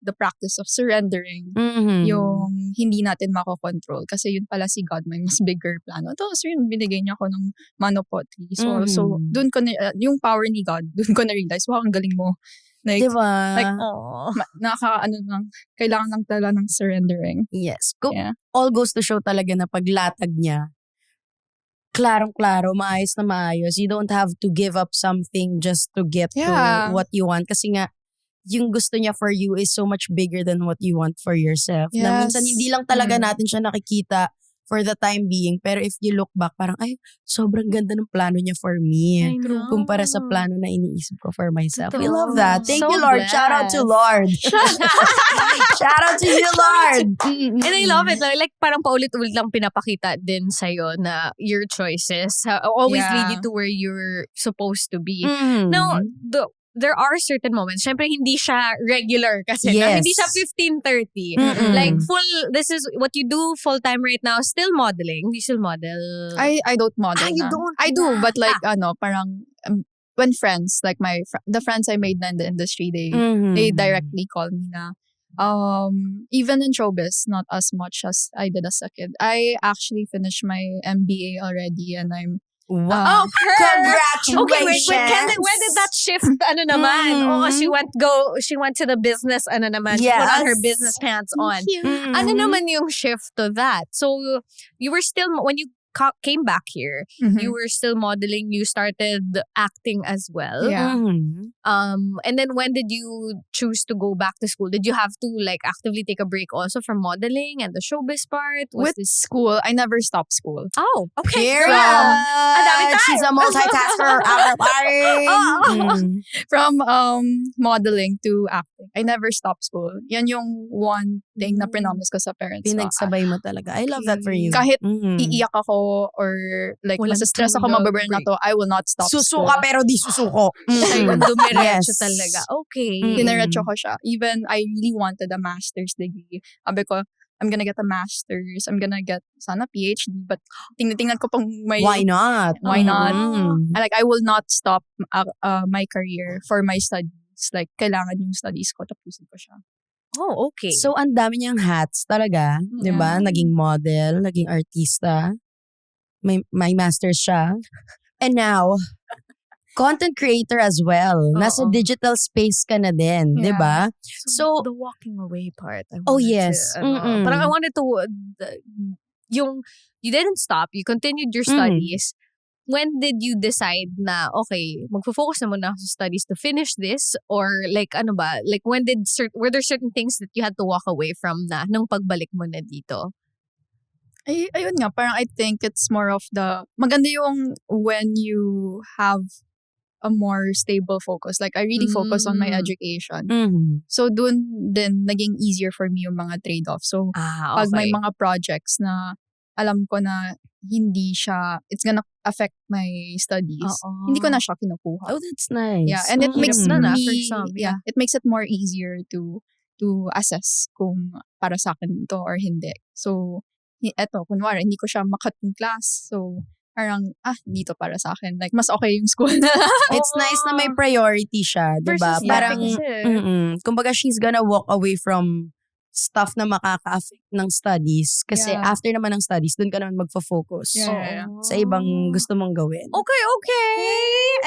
Speaker 1: the practice of surrendering,
Speaker 2: Mhm.
Speaker 1: yung hindi natin makokontrol. Kasi yun pala si God, may mas bigger plano. Tapos yun, binigay niya ako ng manopotri. So
Speaker 2: Mhm.
Speaker 1: doon ko yung power ni God, doon ko na-realize, wow, ang galing mo. Like,
Speaker 2: Diba?
Speaker 1: like,
Speaker 3: Oh.
Speaker 1: kailangan lang talaga ng surrendering.
Speaker 2: Yes.
Speaker 1: Yeah.
Speaker 2: All goes to show talaga na paglatag niya, klarong-klaro, maayos na maayos. You don't have to give up something just to get
Speaker 1: Yeah.
Speaker 2: to what you want. Kasi nga, yung gusto niya for you is so much bigger than what you want for yourself. Na
Speaker 1: Yes.
Speaker 2: minsan hindi lang talaga natin siya nakikita for the time being. Pero if you look back, parang, ay, sobrang ganda ng plano niya for me.
Speaker 3: I know.
Speaker 2: Kumpara sa plano na iniisip ko for myself. We
Speaker 3: Totoo.
Speaker 2: love that. Thank
Speaker 3: So
Speaker 2: you, Lord. Shout out to
Speaker 3: blessed.
Speaker 2: Lord. Shout out to you, Lord.
Speaker 3: And I love it. Like, parang paulit-ulit lang pinapakita din sa'yo na your choices always
Speaker 1: Yeah.
Speaker 3: lead you to where you're supposed to be.
Speaker 2: Mhm.
Speaker 3: Now, there are certain moments. Syempre, hindi siya regular kasi.
Speaker 2: Yes.
Speaker 3: Hindi siya 15:30.
Speaker 2: Mm-mm.
Speaker 3: Like, this is what you do full-time right now. Still modeling. You still model.
Speaker 1: I don't model
Speaker 3: You
Speaker 1: na.
Speaker 3: don't
Speaker 1: I do,
Speaker 3: na.
Speaker 1: but like, parang, when friends, like the friends I made na in the industry, they
Speaker 2: Mhm.
Speaker 1: directly call me na, even in showbiz, not as much as I did as a kid. I actually finished my MBA already, and I'm,
Speaker 2: Wow. Congratulations.
Speaker 3: Okay, wait. When did that shift? Ano naman? Oh, she went to the business. Ano naman? She put on her
Speaker 2: Yes.
Speaker 3: business pants on.
Speaker 2: Mhm.
Speaker 3: Ano naman yung shift to that? So, you were still, when you came back here, you were still modeling. You started acting as well.
Speaker 1: Yeah.
Speaker 2: Mhm.
Speaker 3: And then when did you choose to go back to school? Did you have to like actively take a break also from modeling and the showbiz part? Was
Speaker 1: with
Speaker 3: this?
Speaker 1: school, I never stopped school.
Speaker 3: Oh, okay.
Speaker 2: Period.
Speaker 3: Ang dami tayo.
Speaker 2: She's a multitasker.
Speaker 3: Oo.
Speaker 1: From modeling to acting, I never stopped school. Yan yung one thing na promise ko sa parents ko.
Speaker 2: Pinagsabay mo talaga. I love that for you.
Speaker 1: Kahit
Speaker 2: Mhm.
Speaker 1: iiyak ako or like
Speaker 3: Walang
Speaker 1: stress ako,
Speaker 3: tulog,
Speaker 1: mababurn na to, I will not stop school.
Speaker 2: Susuka pero di susuko.
Speaker 3: Ayun, dumiretso
Speaker 2: Yes.
Speaker 3: talaga. Okay.
Speaker 2: Mm.
Speaker 1: Dinerecho ko siya. Even I really wanted a master's degree. Sabi ko, I'm gonna get a master's. I'm gonna get sana PhD. But tingnan ko pang may...
Speaker 2: Why not?
Speaker 1: Why not?
Speaker 2: Mhm.
Speaker 1: I will not stop my career for my studies. Like, kailangan yung studies ko, tapusin ko siya.
Speaker 3: Oh, okay.
Speaker 2: So, ang dami niyang hats talaga. Di ba?
Speaker 1: Yeah.
Speaker 2: Naging model, naging artista. May master's siya. And now, content creator as well. Nasa
Speaker 3: Oo.
Speaker 2: digital space ka na din. Di
Speaker 1: Yeah.
Speaker 2: ba? So,
Speaker 3: the walking away part. I
Speaker 2: Oh,
Speaker 3: wanted
Speaker 2: yes.
Speaker 3: To,
Speaker 2: Mm-mm.
Speaker 3: parang I wanted to, you didn't stop. You continued your studies. When did you decide na, okay, magfo-focus na muna ako sa studies to finish this? Or like, ano ba? Like, were there certain things that you had to walk away from na nung pagbalik mo na dito?
Speaker 1: Ayun nga, parang I think it's more of maganda yung when you have a more stable focus. Like, I really focus on my education.
Speaker 2: mhm.
Speaker 1: So, dun din, naging easier for me yung mga trade-off. So, pag may mga projects na alam ko na it's gonna affect my studies, hindi ko na siya kinukuha.
Speaker 2: Oh, that's nice.
Speaker 1: Yeah, and it
Speaker 3: Hirap
Speaker 1: makes
Speaker 3: na na
Speaker 1: me,
Speaker 3: for some, yeah.
Speaker 1: it makes it more easier to assess kung para sa akin to or hindi. So, eto, kunwari, hindi ko siya makat yung class. So, parang, dito para sa akin. Like, mas okay yung school na.
Speaker 2: It's nice na may priority siya, di ba?
Speaker 3: Versus
Speaker 2: Parang,
Speaker 3: nothing.
Speaker 2: kumbaga she's gonna walk away from stuff na makaka-affect ng studies. Kasi
Speaker 1: Yeah.
Speaker 2: after naman ng studies, dun ka naman magfo-focus
Speaker 1: Yeah.
Speaker 2: sa ibang gusto mong gawin.
Speaker 3: Okay.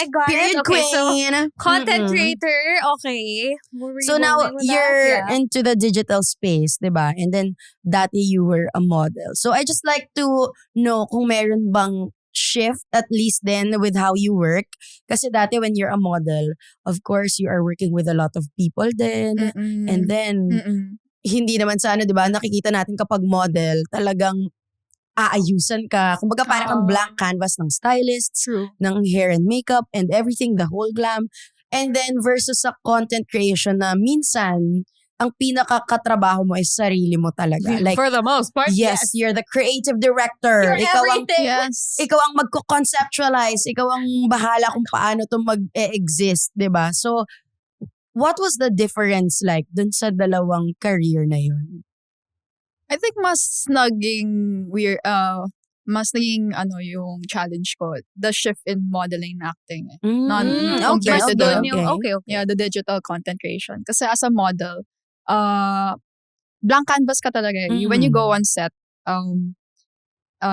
Speaker 3: I got
Speaker 2: Period,
Speaker 3: it. Okay, so
Speaker 2: queen!
Speaker 3: content
Speaker 2: Mm-mm.
Speaker 3: creator, okay. Where were
Speaker 2: So
Speaker 3: you
Speaker 2: now,
Speaker 3: going with that?
Speaker 2: you're
Speaker 3: Yeah.
Speaker 2: into the digital space, di ba? And then, dati you were a model. So I just like to know kung meron bang shift at least then with how you work? Kasi dati when you're a model, of course, you are working with a lot of people then.
Speaker 1: Mm-mm.
Speaker 2: And then,
Speaker 1: Mm-mm.
Speaker 2: hindi naman sa di ba, nakikita natin kapag model, talagang aayusan ka. Kumbaga parang kang
Speaker 1: Oo.
Speaker 2: blank canvas ng stylists,
Speaker 1: True.
Speaker 2: ng hair and makeup and everything, the whole glam. And then versus sa content creation na minsan, ang pinakakatrabaho mo is sarili mo talaga. Like,
Speaker 3: For the most part,
Speaker 2: yes, you're the creative director.
Speaker 3: You're
Speaker 2: ikaw
Speaker 3: everything.
Speaker 1: Yes.
Speaker 2: ikaw ang magko-conceptualize. Ikaw ang bahala kung paano to mag-exist, 'di ba? So, what was the difference like dun sa dalawang career na yun?
Speaker 1: I think mas naging weird, mas naging yung challenge ko, the shift in modeling and acting.
Speaker 2: Okay,
Speaker 1: compared to
Speaker 2: okay,
Speaker 1: the-
Speaker 3: Okay.
Speaker 1: Yeah, the digital content creation. Kasi as a model, blank canvas ka talaga. When you go on set,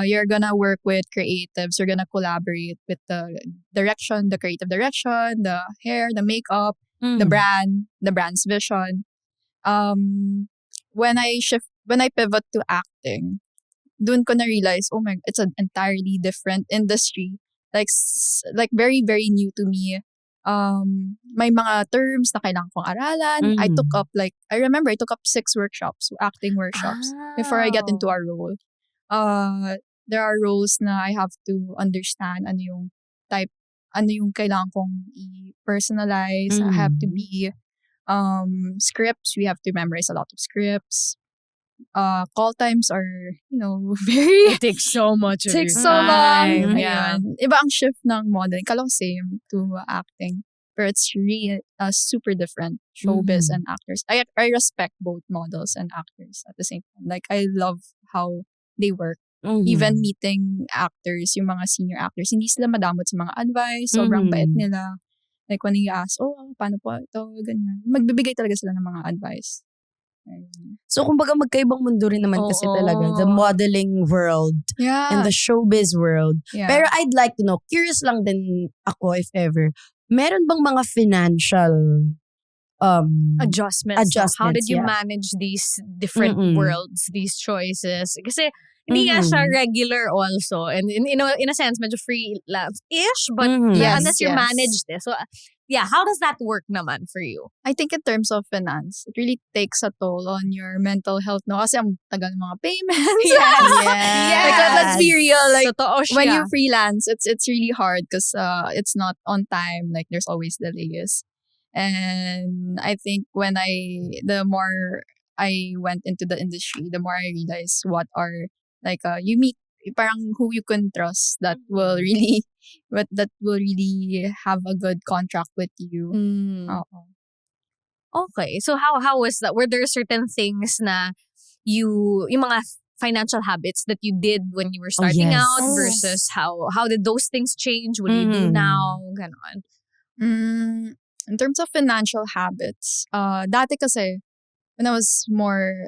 Speaker 1: you're gonna work with creatives. You're gonna collaborate with the creative direction, the hair, the makeup, the brand's vision. When I pivot to acting, dun ko na realize, oh my, it's an entirely different industry. Like very, very new to me. May mga terms na kailangan kong aralan. I remember I took up 6 acting workshops, before I get into a role. There are roles na I have to understand ano yung kailangan kong i-personalize. I have to be scripts. We have to memorize a lot of scripts. Call times are, very
Speaker 3: It takes so much of
Speaker 1: takes
Speaker 3: your
Speaker 1: so
Speaker 3: time.
Speaker 1: long.
Speaker 3: Yeah.
Speaker 1: Ayan. Iba ang shift ng modeling. Kala ko same to acting. But it's really super different. Showbiz and actors. I respect both models and actors at the same time. Like, I love how they work. Even meeting actors, yung mga senior actors, hindi sila madamot sa mga advice. Sobrang bait nila. Like, when you ask, paano po ito, ganyan. Magbibigay talaga sila ng mga advice. Ayun.
Speaker 2: So, kumbaga magkaibang mundo rin naman kasi
Speaker 3: Oo.
Speaker 2: talaga. The modeling world
Speaker 1: Yeah.
Speaker 2: and the showbiz world.
Speaker 1: Yeah.
Speaker 2: Pero I'd like to know, curious lang din ako if ever, meron bang mga financial
Speaker 3: Adjustments. How did you
Speaker 2: yeah.
Speaker 3: manage these different worlds, these choices? Kasi hindi
Speaker 2: Mm-hmm.
Speaker 3: nga siya regular also. And in a sense, medyo freelance-ish. But
Speaker 2: Yes,
Speaker 3: unless you
Speaker 1: yes.
Speaker 3: managed it. So, yeah, how does that work naman for you?
Speaker 1: I think in terms of finance, it really takes a toll on your mental health, no? Kasi ang tagal ng mga payments.
Speaker 2: Yes.
Speaker 1: Like, let's be real. Like,
Speaker 3: Totoo siya.
Speaker 1: when you freelance, it's really hard because it's not on time. Like, there's always delays. And I think the more I went into the industry, the more I realized what are, like, you meet parang who you can trust that will really have a good contract with you. Oo.
Speaker 3: Okay. So how was that? Were there certain things na yung mga financial habits that you did when you were starting
Speaker 2: yes.
Speaker 3: out versus how did those things change? What do you do now? Ganon.
Speaker 1: In terms of financial habits, dati kasi, when I was more,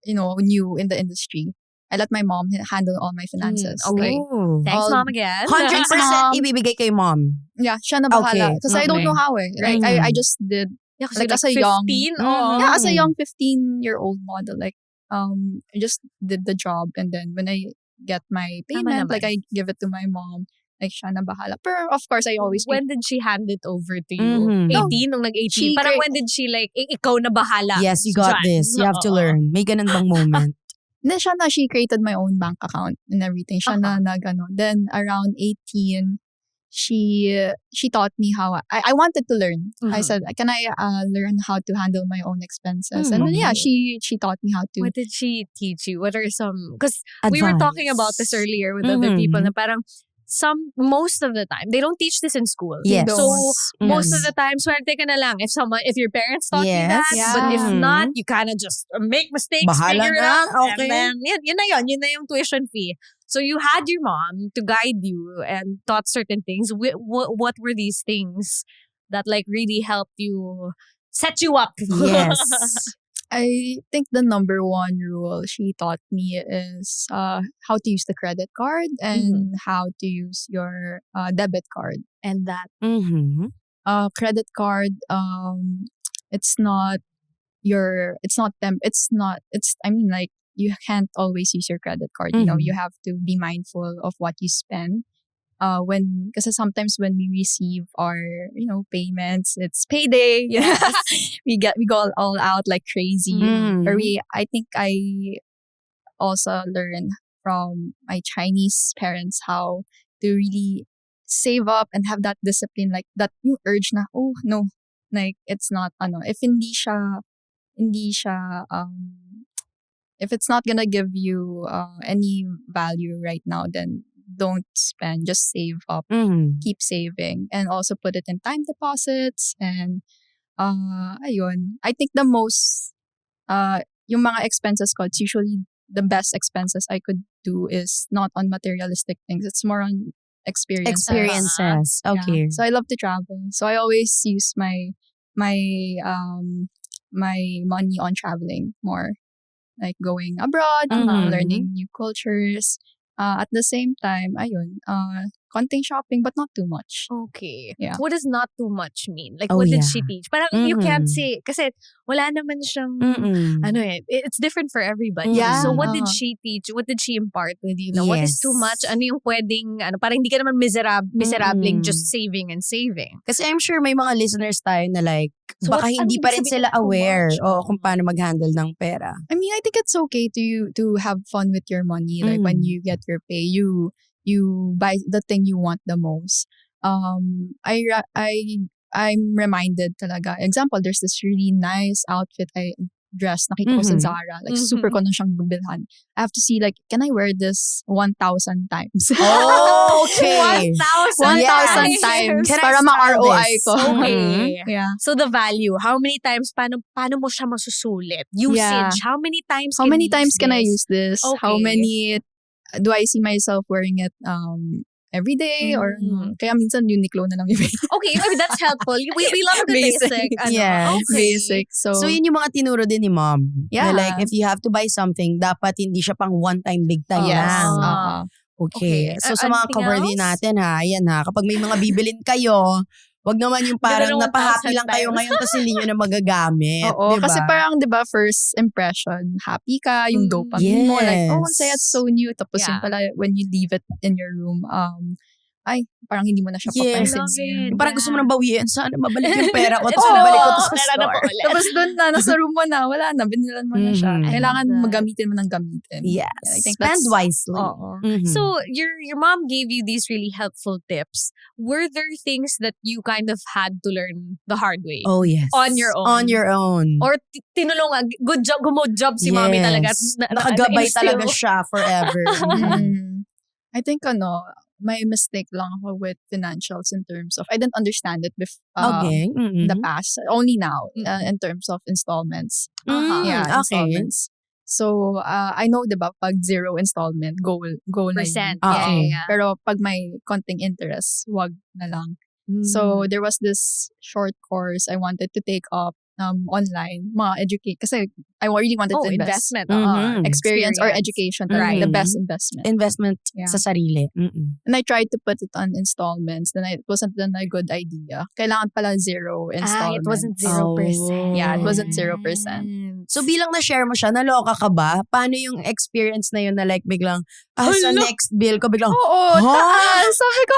Speaker 1: new in the industry, I let my mom handle all my finances.
Speaker 3: Okay.
Speaker 2: Oh.
Speaker 3: Thanks,
Speaker 1: All-
Speaker 3: Mom, again.
Speaker 2: 100%
Speaker 1: Mom.
Speaker 2: ibibigay kay mom.
Speaker 1: Yeah, siya na bahala.
Speaker 2: Okay,
Speaker 1: Because I don't
Speaker 3: okay.
Speaker 1: know how eh. Like, I just did,
Speaker 3: Yeah, kasi
Speaker 1: like, as
Speaker 3: like
Speaker 1: a young-
Speaker 3: 15?
Speaker 1: yeah, as a young 15-year-old model, like, I just did the job, and then when I get my payment,
Speaker 3: naman.
Speaker 1: like, I give it to my mom. Like, siya na bahala. Pero, of course, I always
Speaker 3: When did she hand it over to you? 18? Nung nag-18?
Speaker 1: She
Speaker 3: Parang
Speaker 1: cre-
Speaker 3: when did she like, ikaw na bahala?
Speaker 2: Yes, you got
Speaker 3: dyan.
Speaker 2: this. You have to
Speaker 3: Oo.
Speaker 2: learn. May ganun bang moment?
Speaker 1: Then she created my own bank account and everything. Siya na nag-ano. Then around 18, she taught me how I wanted to learn. I said, can I learn how to handle my own expenses? And then yeah, she taught me how to.
Speaker 3: What did she teach you? What are some, because we were talking about this earlier with other people na parang most of the time, they don't teach this in school.
Speaker 2: Yes.
Speaker 3: So, most
Speaker 2: Yes.
Speaker 3: of the time, swerte ka na lang. If your parents taught you
Speaker 2: Yes.
Speaker 3: that, but if
Speaker 2: Yeah.
Speaker 3: not, you kind of just make mistakes,
Speaker 2: Bahala
Speaker 3: figure it
Speaker 2: na,
Speaker 3: out,
Speaker 2: okay.
Speaker 3: and then, yun na yung tuition fee. So, you had your mom to guide you and taught certain things. What were these things that like really helped you, set you up?
Speaker 2: Yes.
Speaker 1: I think the number one rule she taught me is how to use the credit card and how to use your debit card.
Speaker 3: And that.
Speaker 1: Credit card, it's not like, you can't always use your credit card. You know, you have to be mindful of what you spend. kasi sometimes when we receive our, payments, it's payday. we go all out like crazy. Or I think I also learned from my Chinese parents how to really save up and have that discipline, like that yung urge na, oh no, like it's not, if hindi siya, if it's not gonna give you any value right now, then don't spend, just save up, keep saving, and also put it in time deposits. And ayun, I think the most yung mga expenses ko, it's usually the best expenses I could do is not on materialistic things, it's more on experiences.
Speaker 2: Okay.
Speaker 1: Yeah. So I love to travel, so I always use my money on traveling more, like going abroad, learning new cultures. At the same time, ayun, konting shopping but not too much.
Speaker 3: Okay.
Speaker 1: Yeah.
Speaker 3: What does not too much mean? Like,
Speaker 2: Oh,
Speaker 3: what did
Speaker 2: yeah.
Speaker 3: she teach? Parang you can't say, kasi wala naman siyang, it's different for everybody.
Speaker 1: Yeah.
Speaker 3: So what did she teach? What did she impart with you? What is too much? Ano yung pwedeng, parang hindi ka naman miserabling just saving and saving.
Speaker 2: Kasi I'm sure may mga listeners tayo na like,
Speaker 3: So
Speaker 2: baka
Speaker 3: what-
Speaker 2: hindi
Speaker 3: ano
Speaker 2: pa
Speaker 3: ibig
Speaker 2: rin
Speaker 3: sabihin
Speaker 2: sila
Speaker 3: ng too
Speaker 2: aware
Speaker 3: much?
Speaker 2: kung paano mag-handle ng pera.
Speaker 1: I mean, I think it's okay to have fun with your money. Like when you get your pay, you buy the thing you want the most. I'm reminded talaga. Example, there's this really nice outfit dress nakita ko sa Zara. Like super ko na siyang bilhan. I have to see like, can I wear this 1,000 times?
Speaker 2: Oh, okay.
Speaker 3: 1,000
Speaker 1: 1,000 times.
Speaker 2: Can I
Speaker 1: Para
Speaker 2: style
Speaker 1: ma-ROI
Speaker 2: this?
Speaker 1: ko.
Speaker 3: Okay.
Speaker 1: Yeah.
Speaker 3: So the value, how many times, paano mo siya masusulit? Usage,
Speaker 1: Yeah.
Speaker 3: how many times
Speaker 1: How
Speaker 3: can
Speaker 1: many
Speaker 3: you
Speaker 1: times
Speaker 3: use
Speaker 1: can I
Speaker 3: this?
Speaker 1: use this? How
Speaker 3: Okay.
Speaker 1: many do I see myself wearing it every day or kaya minsan Uniqlo na lang yung
Speaker 3: Okay, maybe that's helpful. We love a good
Speaker 1: Basic.
Speaker 3: basic.
Speaker 2: Yes.
Speaker 3: Okay.
Speaker 1: basic. So,
Speaker 2: So yun yung mga tinuro din ni mom.
Speaker 1: Yeah.
Speaker 2: Na like, if you have to buy something, dapat hindi siya pang one-time, big-time
Speaker 1: yes.
Speaker 2: lang. Okay.
Speaker 3: Okay.
Speaker 2: So sa mga
Speaker 3: Anything
Speaker 2: cover din
Speaker 3: else?
Speaker 2: natin ha, ayan ha, kapag may mga bibilin kayo, wag naman yung parang
Speaker 3: Ganun ng
Speaker 2: napahappy
Speaker 3: 1,000
Speaker 2: lang kayo
Speaker 3: times.
Speaker 2: ngayon kasi hindi nyo na magagamit.
Speaker 1: oo,
Speaker 2: diba?
Speaker 1: kasi parang 'di ba first impression, happy ka, yung dopamine mo like, oh, ang saya, it's so new. Tapos
Speaker 3: Yeah.
Speaker 1: yung pala when you leave it in your room, ay, parang hindi mo na siya
Speaker 2: Yes.
Speaker 1: papansin.
Speaker 3: I love it.
Speaker 2: Parang gusto mo nang bawiin, sana mabalik yung pera ko, tapos
Speaker 1: Oo,
Speaker 2: mabalik ko to sa
Speaker 3: tara na po
Speaker 2: store.
Speaker 3: ulit.
Speaker 1: Tapos doon na, nasa room mo na, wala na, binilan mo na siya.
Speaker 2: Mhm.
Speaker 1: Kailangan
Speaker 3: I love that.
Speaker 1: magamitin mo ng gamitin.
Speaker 2: Yes.
Speaker 1: I think
Speaker 2: Spend
Speaker 1: that's-
Speaker 2: wisely.
Speaker 3: Oo.
Speaker 2: Mhm.
Speaker 3: So your mom gave you these really helpful tips. Were there things that you kind of had to learn the hard way?
Speaker 2: Oh, yes.
Speaker 3: On your own.
Speaker 2: On your own.
Speaker 3: Or tinulungan, good job si mommy
Speaker 2: Yes.
Speaker 3: talaga.
Speaker 2: Nakagabay
Speaker 3: na-instill
Speaker 2: talaga
Speaker 3: mo.
Speaker 2: siya forever.
Speaker 1: I think my mistake lang ako with financials in terms of I didn't understand it
Speaker 2: Okay.
Speaker 1: in the past. Only now in terms of installments. Yeah,
Speaker 2: okay.
Speaker 1: installments. So I know 'di ba pag zero installment goal na
Speaker 3: Percent.
Speaker 1: yun.
Speaker 3: Yeah,
Speaker 2: Oo.
Speaker 3: yeah.
Speaker 1: Pero pag may konting interest, wag na lang. So there was this short course I wanted to take up online, educate kasi I really wanted to invest.
Speaker 3: investment.
Speaker 2: Mhm.
Speaker 1: Experience or education,
Speaker 2: Right.
Speaker 1: the best investment.
Speaker 2: investment
Speaker 1: Yeah.
Speaker 2: sa sarili.
Speaker 1: And I tried to put it on installments. Then it wasn't then a good idea. Kailangan pala zero installment.
Speaker 3: It wasn't 0%.
Speaker 1: Yeah, it wasn't 0%.
Speaker 2: So bilang na-share mo siya, naloka ka ba? Paano yung experience na yun na like biglang, sa
Speaker 1: Hala.
Speaker 2: next bill ko biglang,
Speaker 1: Oo,
Speaker 2: Huh?
Speaker 1: taas. Sabi ko,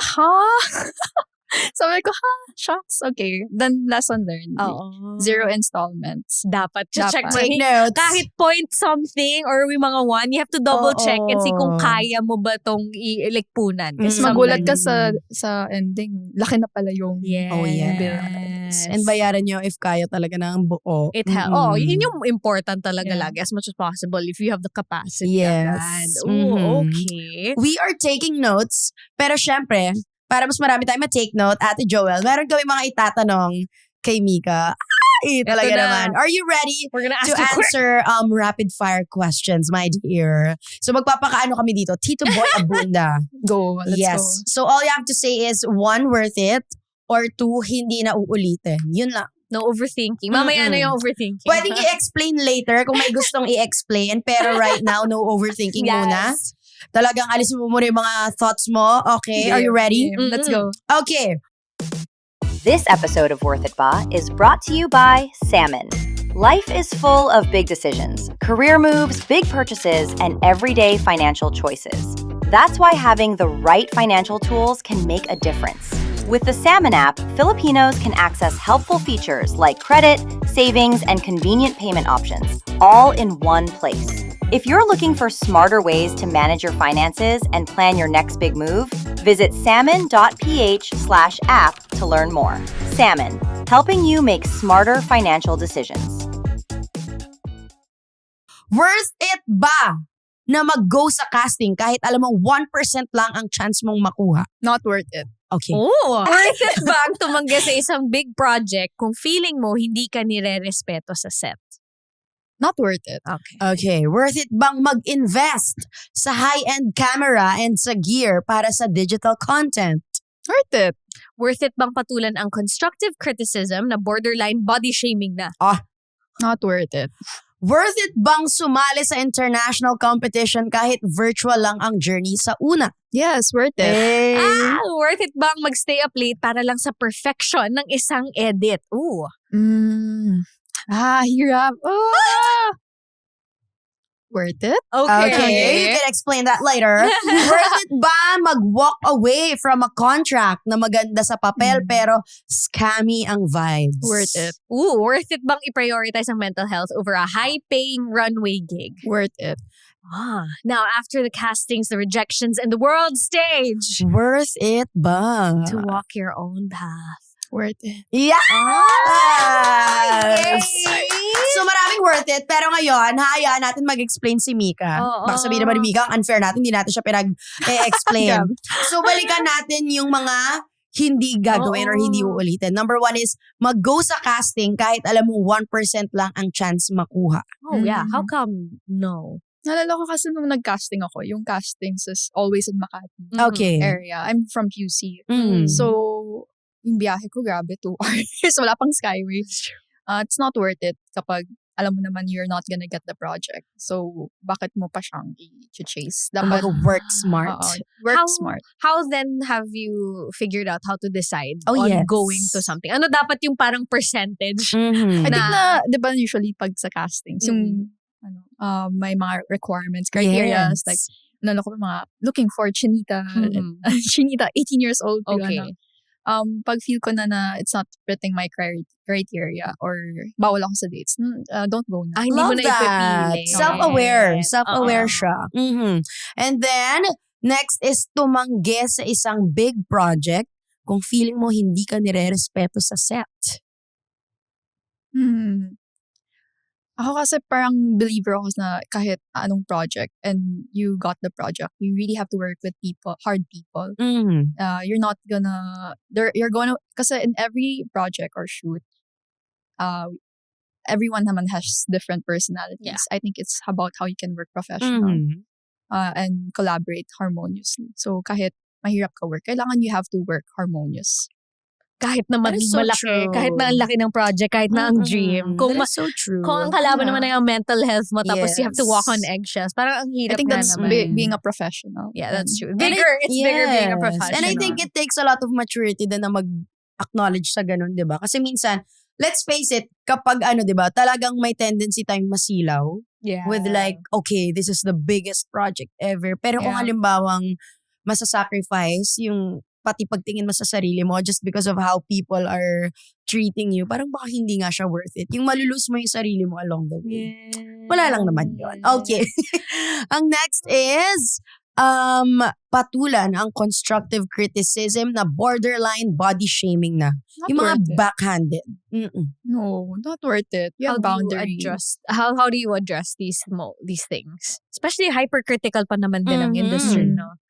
Speaker 1: Sabi ko, shocks. Okay. Then lesson learned.
Speaker 3: Oo.
Speaker 1: Zero installments.
Speaker 3: Dapat. Check mo.
Speaker 2: take notes.
Speaker 3: Kahit point something or may mga one, you have to double check and see kung
Speaker 2: Oo.
Speaker 3: kaya mo ba tong i-punan.
Speaker 1: Kasi
Speaker 2: Mm.
Speaker 1: magulat ka
Speaker 2: Something.
Speaker 1: sa ending. Laki na pala yung
Speaker 3: Yes.
Speaker 2: Oh, yes.
Speaker 3: Yes.
Speaker 2: And bayaran nyo if kaya talaga ng buo.
Speaker 3: It helps.
Speaker 2: Mm-mm.
Speaker 3: Yun yung important talaga
Speaker 1: Yeah.
Speaker 3: lagi as much as possible if you have the capacity.
Speaker 2: Yes.
Speaker 3: agad.
Speaker 2: Mhm.
Speaker 3: Okay.
Speaker 2: We are taking notes, pero syempre, para mas marami tayong ma-take note, Ate Joel, meron kami mga itatanong kay Mika. Ay, talaga
Speaker 3: na.
Speaker 2: naman. Are you ready
Speaker 3: We're gonna ask
Speaker 2: to
Speaker 3: you
Speaker 2: answer rapid fire questions, my dear? So magpapakaano kami dito? Tito Boy Abunda.
Speaker 1: go. Let's
Speaker 2: yes.
Speaker 1: go.
Speaker 2: So all you have to say is 1, worth it, or 2, hindi na uulitin. Yun lang.
Speaker 3: No overthinking. Mamaya
Speaker 2: Mm-mm.
Speaker 3: na yung overthinking.
Speaker 2: Pwedeng i-explain later kung may gustong i-explain, pero right now, no overthinking muna. Talagang alisin mo muna yung mga thoughts mo. Okay, are you ready?
Speaker 1: Game. Let's go.
Speaker 2: Okay.
Speaker 5: This episode of Worth It Ba is brought to you by Salmon. Life is full of big decisions, career moves, big purchases, and everyday financial choices. That's why having the right financial tools can make a difference. With the Salmon app, Filipinos can access helpful features like credit, savings, and convenient payment options, all in one place. If you're looking for smarter ways to manage your finances and plan your next big move, visit salmon.ph/app to learn more. Salmon, helping you make smarter financial decisions.
Speaker 2: Worth it ba na mag-go sa casting kahit alam mo 1% lang ang chance mong makuha?
Speaker 1: Not worth it.
Speaker 2: Okay.
Speaker 3: Worth it ba ang tumanggi sa isang big project kung feeling mo hindi ka nire-respeto sa set?
Speaker 1: Not worth it.
Speaker 3: Okay.
Speaker 2: Okay. Worth it bang mag-invest sa high-end camera and sa gear para sa digital content?
Speaker 1: Worth it.
Speaker 3: Worth it bang patulan ang constructive criticism na borderline body shaming na?
Speaker 1: Not worth it.
Speaker 2: Worth it bang sumali sa international competition kahit virtual lang ang journey sa una?
Speaker 1: Yes, worth it.
Speaker 3: Worth it bang magstay up late para lang sa perfection ng isang edit? Ooh.
Speaker 1: Hirap. Worth it?
Speaker 2: Okay, you can explain that later. Worth it ba mag-walk away from a contract na maganda sa papel pero scammy ang vibes?
Speaker 1: Worth it.
Speaker 3: Ooh, worth it bang i-prioritize ang mental health over a high-paying runway gig?
Speaker 1: Worth it.
Speaker 3: Now, after the castings, the rejections, and the world stage,
Speaker 2: Worth it ba?
Speaker 3: to walk your own path.
Speaker 1: Worth it.
Speaker 2: Yes!
Speaker 3: Yay!
Speaker 2: So maraming worth it, pero ngayon, hayaan natin mag-explain si Mika.
Speaker 3: Oo.
Speaker 2: Baka sabihin naman ni Mika, ang unfair natin, hindi natin siya pinag-explain. So balikan natin yung mga hindi gagawin or hindi uulitin. Number 1 is, mag-go sa casting kahit alam mo 1% lang ang chance makuha.
Speaker 3: Oh, yeah. How come no?
Speaker 1: Nalala ko kasi nung nag-casting ako, yung castings is always in Makati
Speaker 2: Okay.
Speaker 1: area. I'm from QC.
Speaker 2: Mm.
Speaker 1: So, yung biyahe ko, grabe, 2 hours. Wala pang Skyway. It's not worth it kapag alam mo naman you're not gonna get the project. So, bakit mo pa siyang i-chase? Dapat
Speaker 2: work smart.
Speaker 1: Work smart.
Speaker 3: How then have you figured out how to decide
Speaker 2: Oh,
Speaker 3: on
Speaker 2: yes.
Speaker 3: going to something? Ano dapat yung parang percentage?
Speaker 2: Mhm.
Speaker 1: I think
Speaker 3: Na-
Speaker 1: di ba usually pag sa castings, yung may mga requirements, criteria,
Speaker 2: Yes.
Speaker 1: like, ko mga looking for chinita, chinita, 18 years old.
Speaker 3: Okay.
Speaker 1: Pag feel ko na it's not fitting my criteria or bawal ako sa dates, don't go na.
Speaker 3: Hindi mo
Speaker 2: Love
Speaker 3: na
Speaker 2: that.
Speaker 3: ipipili.
Speaker 2: Self-aware.
Speaker 3: Yes.
Speaker 2: Self-aware
Speaker 3: Oo.
Speaker 2: siya. Mhm. And then, next is tumanggi sa isang big project kung feeling mo hindi ka nire-respeto sa set.
Speaker 1: Ako kasi parang believer ako na kahit anong project and you got the project, you really have to work with people, hard people.
Speaker 2: Mhm.
Speaker 1: You're not gonna, kasi in every project or shoot, everyone naman has different personalities.
Speaker 3: Yeah.
Speaker 1: I think it's about how you can work professional
Speaker 2: Mhm.
Speaker 1: and collaborate harmoniously. So kahit mahirap ka work, kailangan you have to work harmonious.
Speaker 3: Kahit na
Speaker 2: That is so
Speaker 3: malaki,
Speaker 2: true.
Speaker 3: kahit na ang laki ng project, kahit na ang dream. Kung,
Speaker 2: That is so true.
Speaker 3: kung ang kalaban naman ay ang mental health mo, tapos you have to walk on
Speaker 2: Yes.
Speaker 3: eggshells, parang ang hirap
Speaker 1: I think
Speaker 3: nga
Speaker 1: that's
Speaker 3: naman.
Speaker 1: being a professional.
Speaker 3: Yeah, that's true.
Speaker 2: And
Speaker 3: Bigger, it's bigger being a
Speaker 2: yes.
Speaker 3: professional.
Speaker 2: And I think it takes a lot of maturity din na mag-acknowledge sa ganun, di ba? Kasi minsan, let's face it, kapag di ba, talagang may tendency tayong masilaw
Speaker 3: yeah.
Speaker 2: with like, okay, this is the biggest project ever. Pero kung
Speaker 1: Yeah.
Speaker 2: halimbawang masasacrifice yung pati pagtingin mo sa sarili mo just because of how people are treating you, parang baka hindi nga siya worth it. Yung malulose mo yung sarili mo along the way. Wala lang naman yun. Okay. Ang next is, patulan ang constructive criticism na borderline body shaming na.
Speaker 1: Not
Speaker 2: Yung mga
Speaker 1: worth it.
Speaker 2: backhanded. Mm-mm.
Speaker 1: No, not worth it. You
Speaker 3: How
Speaker 1: have
Speaker 3: do you
Speaker 1: boundaries.
Speaker 3: adjust? How do you address these things? Especially hypercritical pa naman din ang
Speaker 2: Mhm.
Speaker 3: industry, no?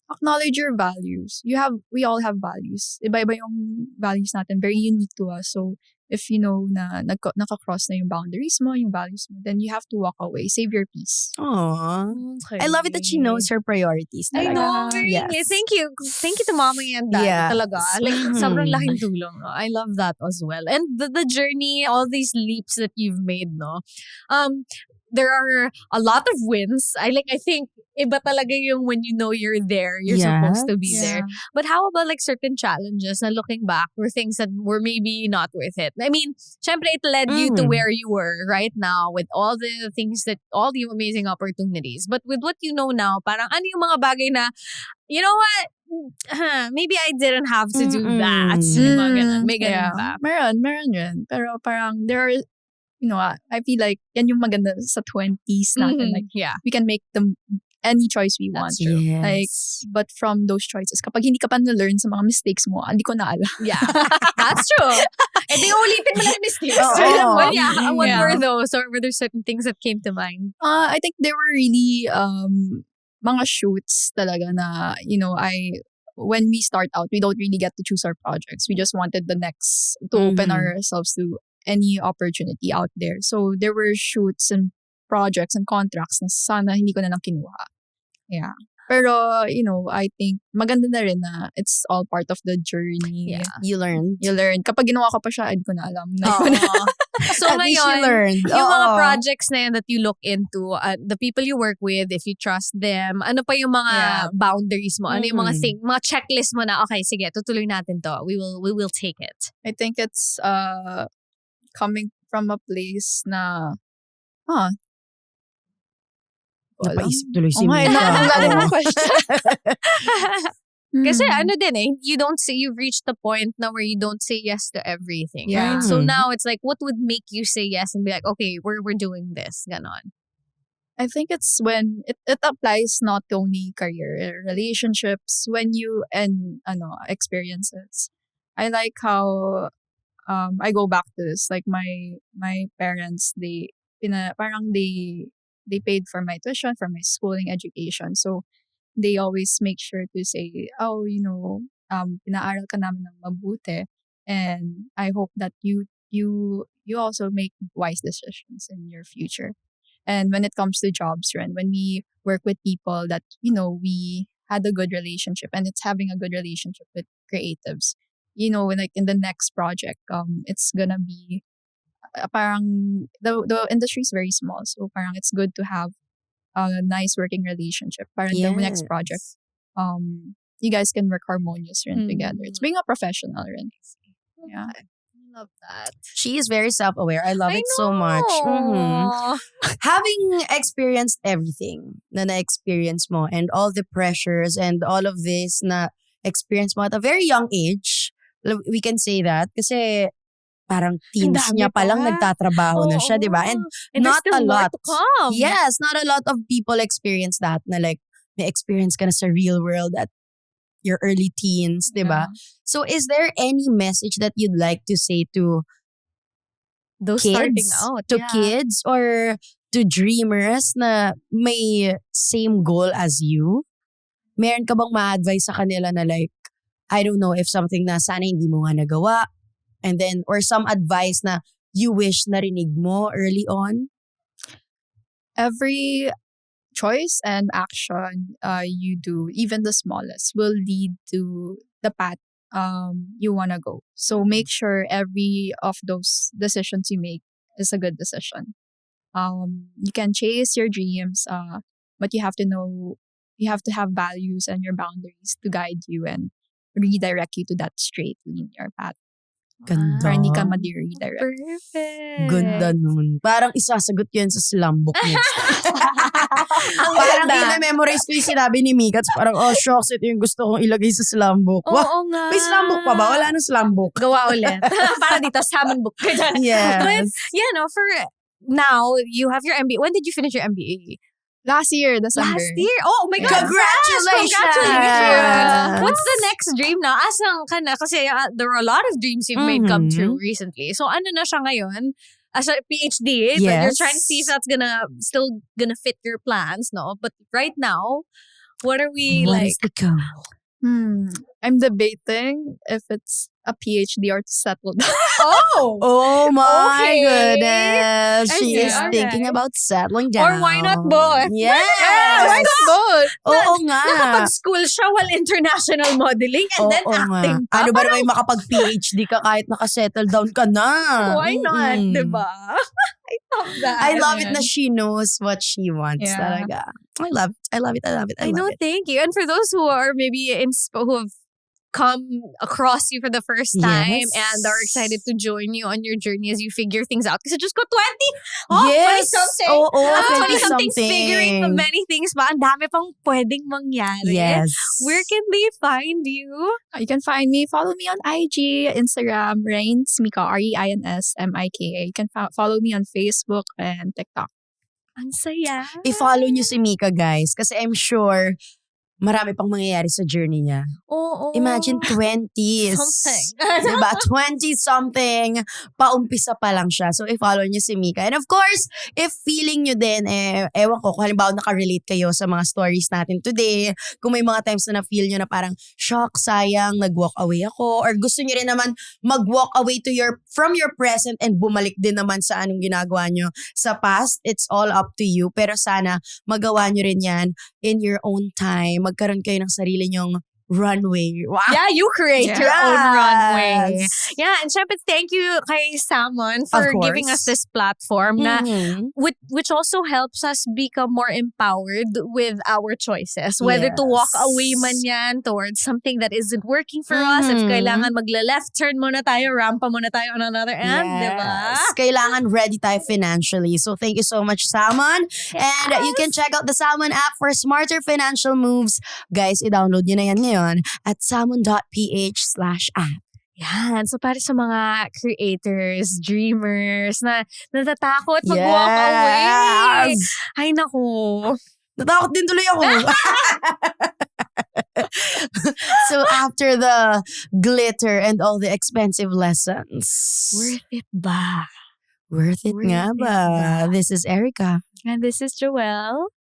Speaker 1: Acknowledge your values. We all have values. Iba-iba yung values natin. Very unique to us. So, if you know na nakakross na yung boundaries mo, yung values mo, then you have to walk away. Save your peace.
Speaker 2: Aww. I love it that she knows her priorities.
Speaker 3: I
Speaker 2: talaga.
Speaker 3: know, really.
Speaker 2: Yes.
Speaker 3: Thank you. Thank you to Mommy and Daddy
Speaker 2: Yeah.
Speaker 3: talaga. Like,
Speaker 2: Mhm.
Speaker 3: sobrang laking tulong. No? I love that as well. And the journey, all these leaps that you've made, no? there are a lot of wins. I think iba talaga yung when you know you're there, you're supposed to be there. But how about like certain challenges na looking back were things that were maybe not worth it? I mean, syempre it led you to where you were right now with all the things all the amazing opportunities. But with what you know now, parang ano yung mga bagay na, you know what? Maybe I didn't have to do that. Yung mga ganun. May ganun ba?
Speaker 1: Meron yun. Pero parang there are, I feel like yan yung maganda sa 20s natin. Like, we can make any choice we want.
Speaker 2: Yes.
Speaker 1: Like, but from those choices, kapag hindi ka pa na-learn sa mga mistakes mo, hindi ko na alam.
Speaker 3: Yeah. That's true. And di ulitin mo lang mistakes. What were those? Or were there certain things that came to mind?
Speaker 1: I think there were really mga shoots talaga na, when we start out, we don't really get to choose our projects. We just wanted the next to open ourselves to any opportunity out there. So there were shoots and projects and contracts na sana hindi ko na lang kinuha. Yeah. Pero, I think maganda na rin na it's all part of the journey.
Speaker 2: Yeah. You learn.
Speaker 1: Kapag ginawa ko pa siya, hindi ko na alam.
Speaker 3: So
Speaker 2: At least you
Speaker 3: ngayon,
Speaker 2: learned.
Speaker 3: yung mga projects na yun that you look into, the people you work with, if you trust them, ano pa yung mga boundaries mo? Ano yung mga mga checklist mo na, okay, sige, tutuloy natin to. We will take it.
Speaker 1: I think it's coming from a place na,
Speaker 2: Napaisip tuloy si
Speaker 1: Mika. Ang question.
Speaker 3: Kasi you've reached the point now where you don't say yes to everything.
Speaker 1: Yeah.
Speaker 3: Right? So now it's like, what would make you say yes and be like, okay, we're doing this, ganon.
Speaker 1: I think it's when it applies not only career, relationships, experiences. I like how I go back to this. Like my parents, they paid for my tuition, for my schooling education. So they always make sure to say, pinaaral ka namin ng mabuti. And I hope that you also make wise decisions in your future. And when it comes to jobs, Ren, when we work with people that, we had a good relationship, and it's having a good relationship with creatives, like in the next project, it's gonna be parang the industry is very small, so parang it's good to have a nice working relationship. Parang the next project, you guys can work harmonious together. It's being a professional, rin. Yeah.
Speaker 3: I love that.
Speaker 2: She is very self-aware. I love it so much. Having experienced everything na na-experience mo and all the pressures and all of this na experience mo at a very young age, we can say that kasi parang teens niya palang nagtatrabaho na siya, di ba? And not a lot.
Speaker 3: To come.
Speaker 2: Yes, not a lot of people experience that na like, may experience ka na sa real world at your early teens, di ba? So is there any message that you'd like to say to
Speaker 3: those
Speaker 2: kids,
Speaker 3: starting out?
Speaker 2: To kids or to dreamers na may same goal as you? Meron ka bang ma-advise sa kanila na like, I don't know, if something na sana hindi mo nga nagawa, and then, or some advice na you wish narinig mo early on?
Speaker 1: Every choice and action you do, even the smallest, will lead to the path you want to go. So make sure every of those decisions you make is a good decision. You can chase your dreams, but you have to have values and your boundaries to guide you and redirect you to that straight linear path.
Speaker 2: Ganda.
Speaker 1: Para hindi ka ma-redirect.
Speaker 3: Perfect.
Speaker 2: Ganda nun. Parang isasagot yun sa slam book next time. Parang ina-memorize ko yung sinabi ni Mika. Parang, shocks, ito yung gusto kong ilagay sa slam book.
Speaker 3: Oo nga.
Speaker 2: May slam book pa ba? Wala nang slam book.
Speaker 3: Gawa ulit. Para dito, salmon book.
Speaker 2: Yes.
Speaker 3: But, for now, you have your MBA. When did you finish your MBA?
Speaker 1: Last year, December.
Speaker 3: Last year? Oh my God.
Speaker 2: Congratulations!
Speaker 3: Congratulations! What's the next dream na? Asan ka na? Kasi there were a lot of dreams you've made come true recently. So ano na siya ngayon? As a PhD, but you're trying to see if that's still gonna fit your plans, no? But right now, what are we
Speaker 2: What
Speaker 3: like?
Speaker 2: is the goal?
Speaker 1: I'm debating if it's a PhD or to settle down.
Speaker 3: Oh!
Speaker 2: Oh my
Speaker 3: Okay.
Speaker 2: goodness. She
Speaker 3: Okay,
Speaker 2: is
Speaker 3: alright.
Speaker 2: thinking about settling down.
Speaker 3: Or why not both?
Speaker 2: Yes.
Speaker 1: Why not both?
Speaker 2: Oo nga.
Speaker 3: Nakapag-school siya while international modeling and then
Speaker 2: Oo nga.
Speaker 3: acting pa.
Speaker 2: Ano ba naman yung makapag-PhD ka kahit nakasettle down ka na?
Speaker 3: Why not,
Speaker 2: Mm-mm.
Speaker 3: diba? I love that.
Speaker 2: I love it
Speaker 1: Ayan.
Speaker 2: na she knows what she wants
Speaker 1: Yeah.
Speaker 2: talaga. I love it. I love it. I love it. I
Speaker 3: I know,
Speaker 2: love it.
Speaker 3: thank you. And for those who are maybe who have come across you for the first time
Speaker 2: Yes.
Speaker 3: and are excited to join you on your journey as you figure things out. Kasi just go 20. Oh,
Speaker 2: Yes.
Speaker 3: 20-something.
Speaker 2: Oo,
Speaker 3: 20-something's
Speaker 2: 20-something.
Speaker 3: figuring many things pa. Ang dami pang pwedeng mangyari.
Speaker 2: Yes.
Speaker 3: Where can they find you?
Speaker 1: You can find me, follow me on IG, Instagram, Reinsmika, REINSMIKA. You can follow me on Facebook and TikTok.
Speaker 3: Ang saya.
Speaker 2: I-follow niyo si Mika, guys. Kasi I'm sure marami pang mangyayari sa journey niya.
Speaker 3: Oo.
Speaker 2: Imagine 20s.
Speaker 3: Something.
Speaker 2: Diba? 20-something. Paumpisa pa lang siya. So, i-follow niyo si Mika. And of course, if feeling niyo din, ewan ko, kung halimbawa nakarelate kayo sa mga stories natin today, kung may mga times na na-feel niyo na parang, shock, sayang, nag-walk away ako, or gusto niyo rin naman mag-walk away from your present and bumalik din naman sa anong ginagawa niyo sa past, it's all up to you. Pero sana, magawa niyo rin yan in your own time. Magkaroon kayo ng sarili niyong runway. Wow!
Speaker 3: Yeah, you create your own
Speaker 2: Yes.
Speaker 3: runway. Yeah, and syempre, thank you kay Salmon for
Speaker 2: Of course.
Speaker 3: giving us this platform na
Speaker 2: Mhm.
Speaker 3: which also helps us become more empowered with our choices. Whether to walk
Speaker 2: Yes.
Speaker 3: away man yan towards something that isn't working for us. If
Speaker 2: Mhm.
Speaker 3: kailangan magla-left turn muna tayo, rampa muna tayo on another end, di ba?
Speaker 2: Yes. Kailangan ready tayo financially. So thank you so much, Salmon. And you can check out the Salmon app for smarter financial moves. Guys, i-download nyo na yan ngayon at salmon.ph/app.
Speaker 3: Yan. So, para sa mga creators, dreamers, na natatakot mag-walk away. Ay, naku.
Speaker 2: Natakot din tuloy ako. So after the glitter and all the expensive lessons,
Speaker 3: Worth it ba?
Speaker 2: worth it
Speaker 3: Worth
Speaker 2: nga
Speaker 3: it
Speaker 2: ba?
Speaker 3: ba?
Speaker 2: This is Erica.
Speaker 3: And this is Joelle.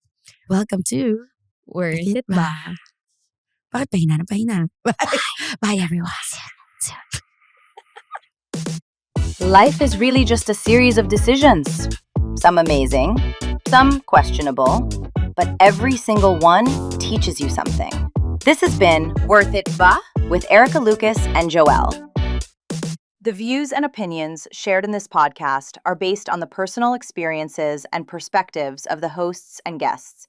Speaker 2: Welcome to
Speaker 3: Worth it ba?
Speaker 2: Bakit pahina na pahina? Bye everyone.
Speaker 5: Life is really just a series of decisions. Some amazing, some questionable, but every single one teaches you something. This has been Worth It Ba with Erica Lucas and Joelle. The views and opinions shared in this podcast are based on the personal experiences and perspectives of the hosts and guests.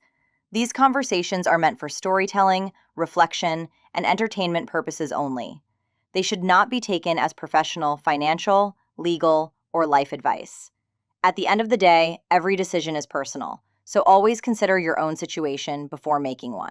Speaker 5: These conversations are meant for storytelling, reflection, and entertainment purposes only. They should not be taken as professional financial, legal, or life advice. At the end of the day, every decision is personal, so always consider your own situation before making one.